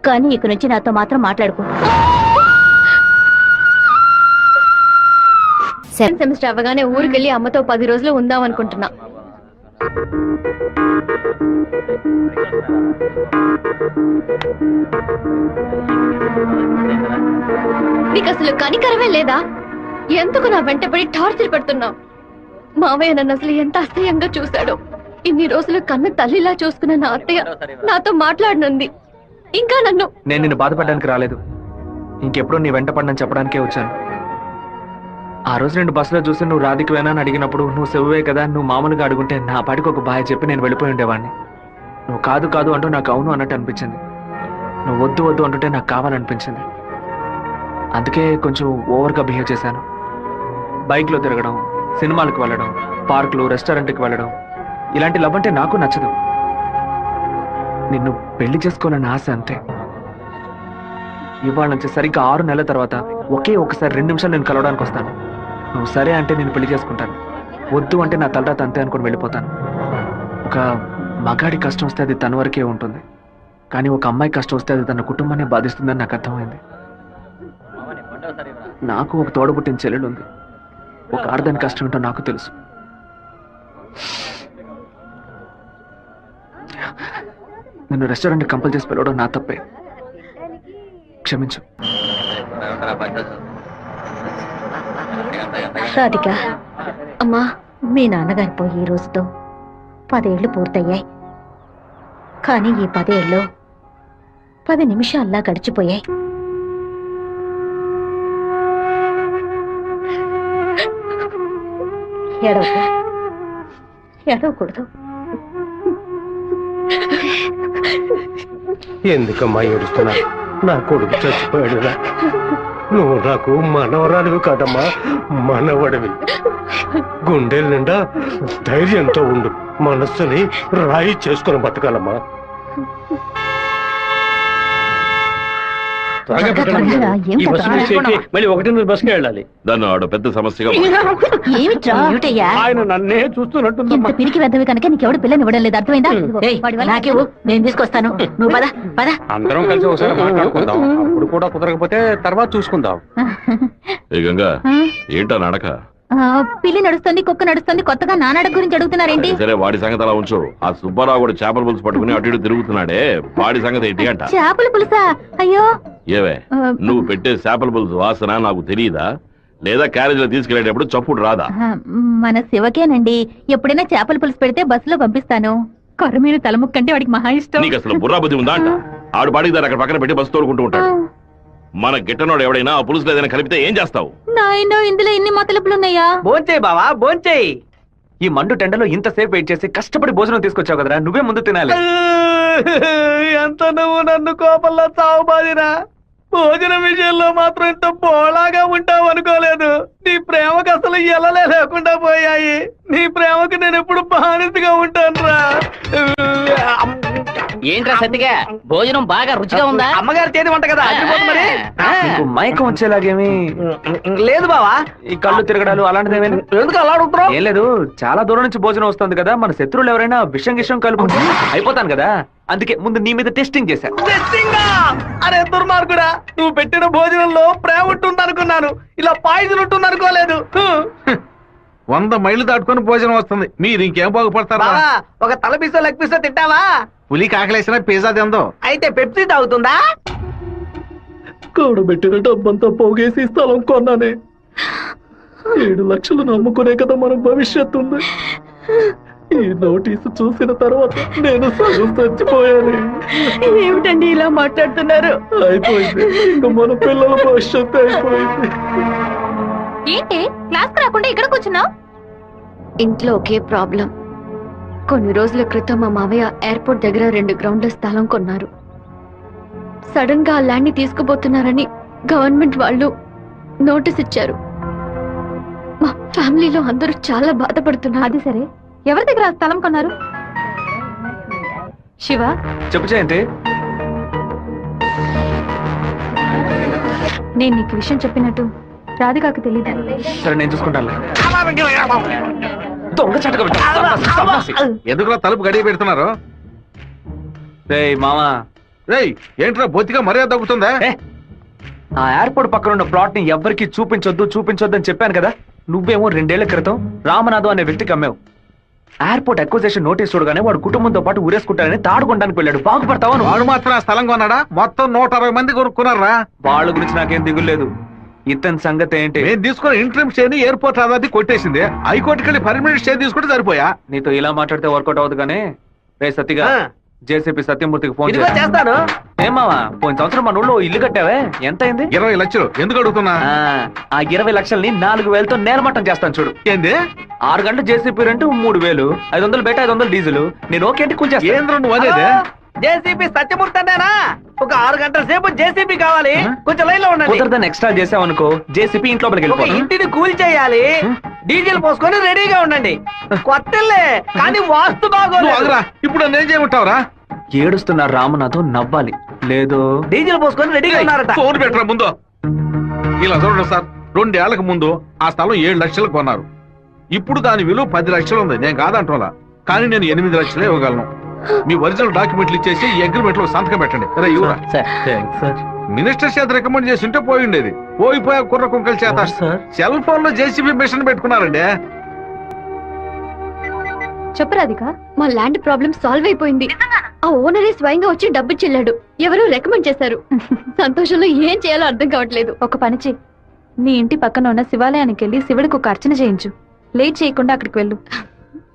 కానీ ఇక నుంచి నాతో మాత్రం మాట్లాడుకో. సెకండ్ సెమిస్టర్ అవ్వగానే ఊరికెళ్ళి అమ్మతో 10 రోజులు ఉందాం అనుకుంటున్నా. నీకు అసలు కనికరమే లేదా? ఎందుకు నా వెంటపడి టార్చర్ పెడుతున్నావు? మావయ్య నన్ను అసలు ఎంత అసహ్యంగా చూశాడో. ఇన్ని రోజులు కన్న తల్లిలా చూసుకున్న నా అత్తయ్య నాతో మాట్లాడనుంది. ఇంకా నన్ను నేను నిన్ను బాధపడడానికి రాలేదు, ఇంకెప్పుడు నీ వెంట పడనని చెప్పడానికే వచ్చాను. ఆ రోజు నేను బస్సులో చూసి నువ్వు రాధికవేనా అని అడిగినప్పుడు నువ్వు సెవ్వే కదా, నువ్వు మామూలుగా అడుగుంటే నా పాటికి ఒక బాయ్ చెప్పి నేను వెళ్ళిపోయి ఉండేవాడిని. నువ్వు కాదు కాదు అంటూ నాకు అవును అన్నట్టు అనిపించింది. నువ్వు వద్దు వద్దు అంటుంటే నాకు కావాలనిపించింది. అందుకే కొంచెం ఓవర్గా బిహేవ్ చేశాను. బైక్లో తిరగడం, సినిమాలకు వెళ్ళడం, పార్కులు, రెస్టారెంట్కి వెళ్ళడం, ఇలాంటి లవ్ అంటే నాకు నచ్చదు. నిన్ను పెళ్లి చేసుకోవాలని ఆశ అంతే. ఇవాళ నుంచి సరిగ్గా 6 నెలల తర్వాత ఒకే ఒకసారి 2 నిమిషాలు నేను కలవడానికి వస్తాను. నువ్వు సరే అంటే నేను పెళ్లి చేసుకుంటాను, వద్దు అంటే నా తలరాత అంతే అనుకుని వెళ్ళిపోతాను. ఒక మగాడి కష్టం వస్తే అది తన వరకే ఉంటుంది, కానీ ఒక అమ్మాయి కష్టం వస్తే అది తన కుటుంబాన్ని బాధిస్తుందని నాకు అర్థమైంది. నాకు ఒక తోడబుట్టిన చెల్లెలు ఉంది. ఒక ఆడదాని కష్టం ఏంటో నాకు తెలుసు. నిన్ను రెస్టారెంట్ కంపల్ చేసి పిలవడం నా తప్పే, క్షమించు. రాధిక, అమ్మా, మీ నాన్నగారు పోయి ఈ రోజుతో 10 ఏళ్లు పూర్తయ్యాయి. కానీ ఈ 10 ఏళ్ళు 10 నిమిషాల్లా గడిచిపోయాయి. ఏడవకూడదు. ఎందుకమ్మా ఏడుస్తున్నా? నా కొడుకు చచ్చిపోయాడురా. నువ్వు నాకు మనవరాలివి కాదమ్మా, మనవడివి. గుండెల నిండా ధైర్యంతో ఉండు. మనస్సుని రాయి చేసుకుని బతకాలమ్మా. మళ్ళీ 1 బస్కి వెళ్ళాలి. దాన్ని ఆడ పెద్ద సమస్యగా ఏమిట్రా ఆయన నన్నే చూస్తున్నట్టుందమ్మా. పిరికి వెద్దవి కనుక నీకెవడు పిల్లని ఇవ్వడం లేదు, అర్థమైందా? నాకేవు, నేను తీసుకొస్తాను. నువ్వు పద పద. అందరం కలిసి ఒకసారి మాట్లాడుకుందాం. అప్పుడు కూడా కుదరకపోతే తర్వాత చూసుకుందాం. ఏ గంగా, ఏంటా నడక? పిల్లి నడుస్తుంది, కుక్క నడుస్తుంది, కొత్తగా నానాడ గురించి అడుగుతున్నారేంటి? సరే, వాడి సంగతి అలా ఉంచు. ఆ సుబ్బారావు కూడా చేపల పులుసు పట్టుకుని అటు ఇటు తిరుగుతున్నాడే, వాడి సంగతి ఏంటి అంట? చేపల పులుసా? అయ్యో, ఏవే, నువ్వు పెట్టే చేపల పులుసు వాసన నాకు తెలియదా? లేదా క్యారేజీలో తీసుకెళ్లేటప్పుడు చప్పుడు రాదా? మన శివకేనండి. ఎప్పుడైనా చేపల పులుసు పెడితే బస్సులో పంపిస్తాను. కొర్రమీను తలముక్కంటే వాడికి మహా ఇష్టం. నీకు అసలు బుర్రా బుద్ధి ఉందా అంట? ఆడు పాడికి దాన్ని అక్కడ పక్కన పెట్టి బస్సు తోడుకుంటూ ఉంటాడు. మన గిట్టనోడు ఎవడైనా ఆ పులుసులో ఏదైనా కలిపితే ఏం చేస్తావు? నాయనో, ఇందులో ఇన్ని మొదలుపులున్నాయా? భోంచేయి బావా, భోంచేయి. ఈ మండు టెండలో ఇంతసేపు వెయిట్ చేసి కష్టపడి భోజనం తీసుకొచ్చావు కదరా, నువ్వే ముందు తినాలి. ఎంత నువ్వు నన్ను కోపంలో చావు బాదిరా. భోజనం విషయంలో మాత్రం ఇంత బోళాగా ఉంటావు అనుకోలేదు. నీ ప్రేమకు అసలు ఎలలే లేకుండా పోయాయి. నీ ప్రేమకు నేను ఎప్పుడు బానిసగా ఉంటాను రా. ఏంట్రా సత్తిగా, భోజనం బాగా రుచిగా ఉందా? అమ్మగారు చేతి వంట కదా, మరి నీకు మైకం వచ్చేలాగేమి లేదు బావా. ఈ కళ్ళు తిరగడాలు అలాంటిదేమీ ఎందుకు అలా అడుగుతున్నావు? ఏం లేదు, చాలా దూరం నుంచి భోజనం వస్తుంది కదా, మన శత్రువులు ఎవరైనా విషం కలుపుకుంటే అయిపోతాను కదా, అందుకే ముందు నీ మీద టెస్టింగ్ చేశా. అరే దుర్మార్గుడా, నువ్వు పెట్టిన భోజనంలో ప్రేమ ఉంటుంది అనుకున్నాను, ఇలా పాయిజన్ ఉంటుంది అనుకోలేదు. 100 మైళ్ళు దాటుకొని భోజనం వస్తుంది, మీరు ఇంకేం బాగుపడతారా? ఒక తల పిస్సో లెగ్ పిస్సో తింటావా? పులి కాకలేసిన పిజ్జా తిందో. అయితే పెప్సీ తాగుతుందా? కూడబెట్టిన డబ్బంతా పోగేసి స్థలం కొన్నానే. 7 లక్షలు నమ్ముకునే కదా మన భవిష్యత్తు ఉంది. ఈ నోటీసు చూసిన తర్వాత నేను సగం చచ్చిపోయాను. ఏమిటండి ఇలా మాట్లాడుతున్నారు? అయిపోయింది, ఇంకా మన పిల్లల భవిష్యత్తు అయిపోయింది. ఏంటి క్లాస్ రాకుండా ఇక్కడ కూర్చున్నావు? ఇంట్లో ఒకే ప్రాబ్లం. కొన్ని రోజుల క్రితం మా మావయ్య ఎయిర్పోర్ట్ దగ్గర 2 గ్రౌండ్ల స్థలం కొన్నారు. సడన్ గా ఆ ల్యాండ్ ని తీసుకుపోతున్నారని గవర్నమెంట్ వాళ్ళు నోటీస్ ఇచ్చారు. మా ఫ్యామిలీలో అందరూ చాలా బాధపడుతున్నారు. అది సరే, ఎవరి దగ్గర ఆ స్థలం కొన్నారు? శివ, చెప్పు జయంతి. నేను నీకు విషయం చెప్పినట్టు రాధికాకు తెలీదు. సరే, నేను చూసుకుంటాను. దొంగ చటక ఎందుకులా తలుపు గడియ పెడుతున్నారు? రేయ్ మామా, రేయ్ ఏంట్రా బొత్తిగా మర్యాద తగ్గుతుందా? ఆ ఎయిర్పోర్ట్ పక్కన ఉన్న ప్లాట్ ని ఎవ్వరికి చూపించొద్దు అని చెప్పాను కదా. నువ్వేమో 2 ఏళ్ల క్రితం రామనాథం అనే వ్యక్తికి అమ్మావు. ఎయిర్పోర్ట్ అక్విజిషన్ నోటీస్ చూడగానే వాడు కుటుంబంతో పాటు ఊరేసుకుంటారని తాడుకోవడానికి వెళ్ళాడు. బాగుపడతావా? వాడు మాత్రం ఆ స్థలం కొన్నాడా? మొత్తం 160 మంది కొనుక్కున్నారా? వాళ్ళ గురించి నాకేం దిగులేదు. ఇతని సంగతి ఏంటి? నేను తీసుకున్న ఇంట్రీమ్ స్టే ని ఎయిర్పోర్ట్ అథారిటీ కొట్టేసింది. హైకోర్టుకి వెళ్ళి పర్మనెంట్ స్టే తీసుకుంటే సరిపోయా. నీతో ఇలా మాట్లాడితే వర్కౌట్ అవుతుంది కానీ రే సత్తిగా, జేసీపీ సత్యమూర్తికి ఫోన్ చేస్తాను. ఏమావా, పోయిన సంవత్సరం మన ఊళ్ళో ఇల్లు కట్టావే, ఎంత అయింది? 20 లక్షలు. ఎందుకు అడుగుతున్నా? ఆ 20 లక్షల్ని 4,000తో నేలమట్టం చేస్తాను చూడు. ఏంది? 6 గంటలు జేసీపీ రెంట్ 3,000, 500 బయట 500 డీజిల్. నేను ఓకే అంటే కూర్చేస్తా. ఏంద్ర నువ్వు అనేది? జేసీబీ సత్యమూర్తి అన్నానా? ఒక 6 గంటల సేపు జేసీబీ కావాలి, కొంచెం లైన్ లో ఉండండి. కుదరదని ఎక్స్ట్రా చేసావనుకో, జేసీపీ ఇంట్లో ఒక ఇంటిని కూల్ చేయాలి, డీజిల్ పోసుకొని రెడీగా ఉండండి. కొత్తలే కానీ వాస్తు బాగోలేదు. ఇప్పుడు నేను చేయమంటావురా? ఏడుస్తున్నారు రామనాథం, నవ్వాలి. లేదు, డీజిల్ పోసుకొని రెడీగా ఉన్నారట. ఫోన్ పెట్టరా ముందు. ఇలా చూడండి సార్, 2 ఏళ్లకు ముందు ఆ స్థలం 7 లక్షలు కొన్నారు. ఇప్పుడు దాని విలువ 10 లక్షలు ఉంది. నేను కాదంటోలా, కానీ నేను 8 లక్షలే ఇవ్వగలను. మీ ఒరిజినల్ డాక్యుమెంట్లు ఇచ్చేసి ఈ అగ్రిమెంట్ లో సంతకం పెట్టండి. మినిస్టర్ చేత రికమెండ్ చేసి ఉంటే పోయి ఉండేది. పోయిపోయా కుర్ర కుంకల చేత సెల్ ఫోన్ లో జేసీబీ మిషన్ పెట్టుకున్నారండి. చెప్పు రాధిక. మా ల్యాండ్ ప్రాబ్లం సాల్వ్ అయిపోయింది. ఆ ఓనరే స్వయంగా వచ్చి డబ్బు చెల్లాడు. ఎవరు రికమెండ్ చేశారు. సంతోషంలో ఏం చేయాలో అర్థం కావట్లేదు. ఒక పని చెయ్యి, నీ ఇంటి పక్కన ఉన్న శివాలయానికి వెళ్ళి శివుడికి ఒక అర్చన చేయించు. లేట్ చేయకుండా అక్కడికి వెళ్ళు.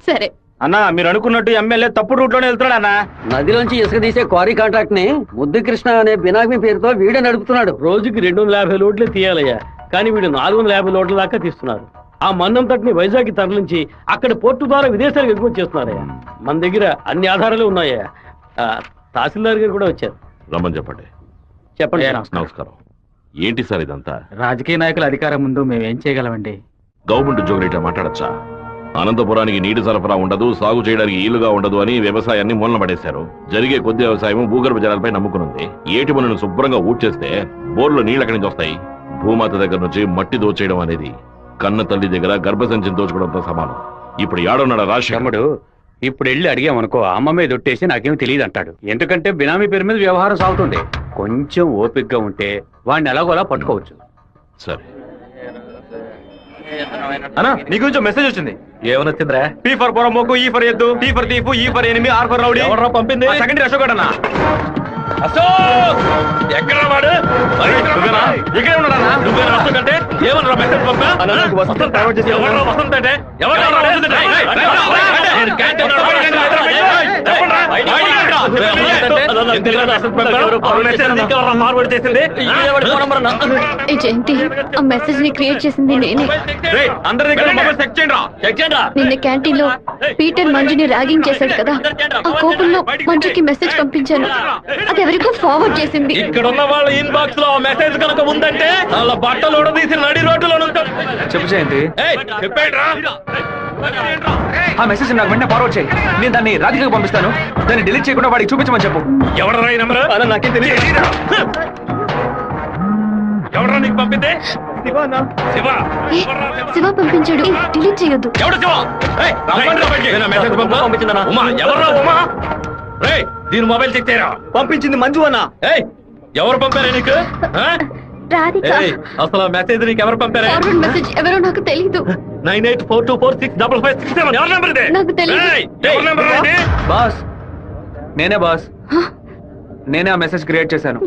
సరే. అన్నా మీరు అనుకున్నట్టు ఎమ్మెల్యే తప్పుడు రూట్ లోనే వెళ్తున్నాడు అన్న. నదిలోంచి ఇసుక తీసే క్వారీ కాంట్రాక్ట్ ని ముద్దు కృష్ణ అనే బినామీ పేరుతో వీడే నడుపుతున్నాడు. రోజుకి 250 లోడ్లే తీయాలయ్యా, కానీ వీడు 450 లోడ్ల దాకా తీస్తున్నారు. ఆ మందం తట్టుని వైజాగ్ తరలించి అక్కడ పోర్టు ద్వారా విదేశాలకు ఎగుమతి చేస్తున్నారయ్యా. మన దగ్గర అన్ని ఆధారాలు ఉన్నాయా. తహసీల్దార్ గారు కూడా వచ్చారు. రమ్మని చెప్పండి. చెప్పండి. నమస్కారం. ఏంటి సార్ ఇదంతా? రాజకీయ నాయకుల అధికారం ముందు మేమేం చేయగలమండి? గవర్నమెంట్ ఉద్యోగులు ఇట్లా మాట్లాడచ్చా? అనంతపురానికి నీటి సరఫరా ఉండదు, సాగు చేయడానికి ఈలుగా ఉండదు అని వ్యవసాయాన్ని మూలన పడేశారు. జరిగే కొద్ది వ్యవసాయం భూగర్భ జలాలపై నమ్ముకునుంది. ఏటి మనను శుభ్రంగా ఊడ్చేస్తే బోర్లో నీళ్ళు ఎక్కడి నుంచి వస్తాయి? భూమాత దగ్గర నుంచి మట్టి దోచేయడం అనేది కన్న తల్లి దగ్గర గర్భసంచిని దోచుకోవడంతో సమానం. ఇప్పుడు ఏడున్నాడు రాష్ట్రముడు? ఇప్పుడు వెళ్ళి అడిగామనుకో అమ్మ మీద ఒట్టేసి నాకేం తెలియదు అంటాడు. ఎందుకంటే బినామీ పేరు మీద వ్యవహారం సాగుతుంది. కొంచెం ఓపికగా ఉంటే వాడిని ఎలాగోలా పట్టుకోవచ్చు. సరే అన్నా నీ గురించి మెసేజ్ వచ్చింది. ఏమనొచ్చిందిరా? పీ ఫర్ పొరమోకు, ఈ ఫర్ ఎద్దు, tea for thief, E for enemy, R for rowdy. ఎవరు పంపింది? సెకండరీ అశోక్ అన్న. అశోక్ ఎక్కడ వాడు? ఇక్కడే ఉన్నాడన్నా. నువ్వేనా అశోక్ అంటే? ఏమన్నా మెసేజ్ పంపా? వసంత్ డైవర్ట్ చేసి ఎవరు వసంత్ అంటే? ఎవరు ఏ జయంతి, ఆ మెసేజ్ ని క్రియేట్ చేసింది నేనే. నిన్న క్యాంటీన్ లో పీటర్ మంజుని ర్యాగింగ్ చేశాడు కదా, ఆ కోపంలో మంజుకి మెసేజ్ పంపించాను. అది ఎవరికో ఫార్వర్డ్ చేసింది. ఇక్కడ ఉన్న వాళ్ళ ఇన్బాక్స్ లో మెసేజ్ కనుక ఉందంటే వాళ్ళ బట్టలు తీసి నడి రోడ్డులో చెప్పు జయంతి. ఆ మెసేజ్ నాకు వెంటనే ఫార్వర్డ్ చేయి. నేను దాన్ని రాధికకు పంపిస్తాను. దాన్ని డిలీట్ చేయకుండా వాడికి చూపించమని చెప్పు. ఎవడరా ఈ నంబర్? అలా నాకేం తెలియదు. ఎవడరా నీకు పంపింది? శివ పంపించాడు. డిలీట్ చేయొద్దు. ఎవడు శివ? మెసేజ్ పంపించిందన్నా. ఉమా ఎవర్రా ఉమా? రే దీని మొబైల్ చెక్ చేయరా. పంపించింది మంజు అన్న. ఎవరు పంపారా నీకు? రాధిక. అసలు మెసేజ్ నీకు ఎవరు పంపారా? ఫార్వర్డ్ మెసేజ్ ఎవరో నాకు తెలీదు. 9842465557 ఎవరి నెంబర్ ఇది? నాకు తెలీదు. ఎవరి నెంబర్ ఇది? బాస్ నేనే బాస్. నేనే ఆ మెసేజ్ క్రియేట్ చేశాను.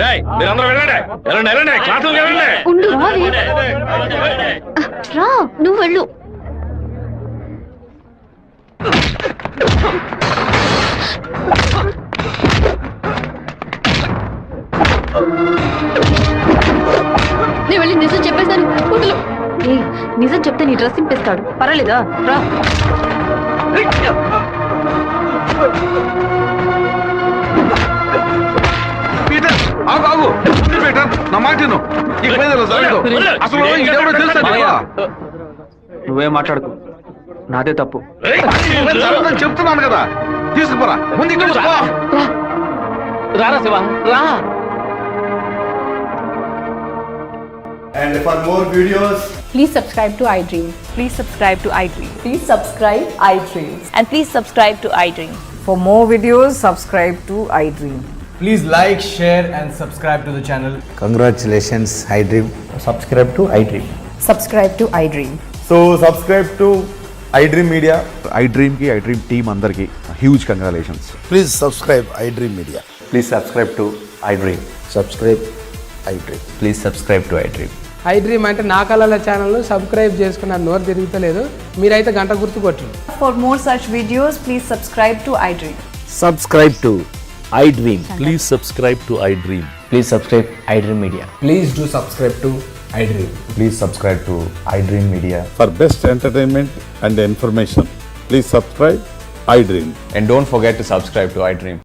రేయ్ మీరందరూ వెళ్ళండి. వెళ్ళండి వెళ్ళండి క్లాసులకు వెళ్ళండి. ఉండు రా, నువ్వు వెళ్ళు. నేను వెళ్ళి నిజం చెప్పేశాను. వదులు. నిజం చెప్తే నీ డ్రెస్ ఇంపేస్తాడు. పర్వాలేదా? రా. పీటర్ ఆగు ఆగు. పీటర్ నా మాట విను. ఇక మీద ఇలా జరగదు. అసలు ఇదెవడో తెలుసా నీకు? నువ్వేం మాట్లాడుకో, నాదే తప్పు. జరగదని చెప్తున్నాను కదా. తీసుకుపోరా ముందు ఇక్కడ నుంచి పో. రారా శివ రా. And for more videos, Please subscribe to iDream. Please subscribe to iDream. Please subscribe iDream. And please subscribe to iDream. For more videos, subscribe to iDream. please like, share and subscribe to the channel. Congratulations iDream. Subscribe to iDream. Subscribe to iDream. So subscribe to iDream Media. iDream की iDream team अंदर की huge congratulations. Please subscribe iDream Media. Please subscribe to iDream. Subscribe iDream. Please subscribe to iDream. iDream అంటే నా కళల ఛానల్ సబ్స్క్రైబ్ చేసుకున్న నోరు తిరుగుతలేదు. మీరైతే గంట గుర్తు కొట్టండి. For more such videos, please subscribe to iDream. Subscribe to iDream. Please subscribe to iDream. Please subscribe iDream Media. Please do subscribe to iDream. Please subscribe to iDream Media. For best entertainment and information, please subscribe iDream. And don't forget to subscribe to iDream.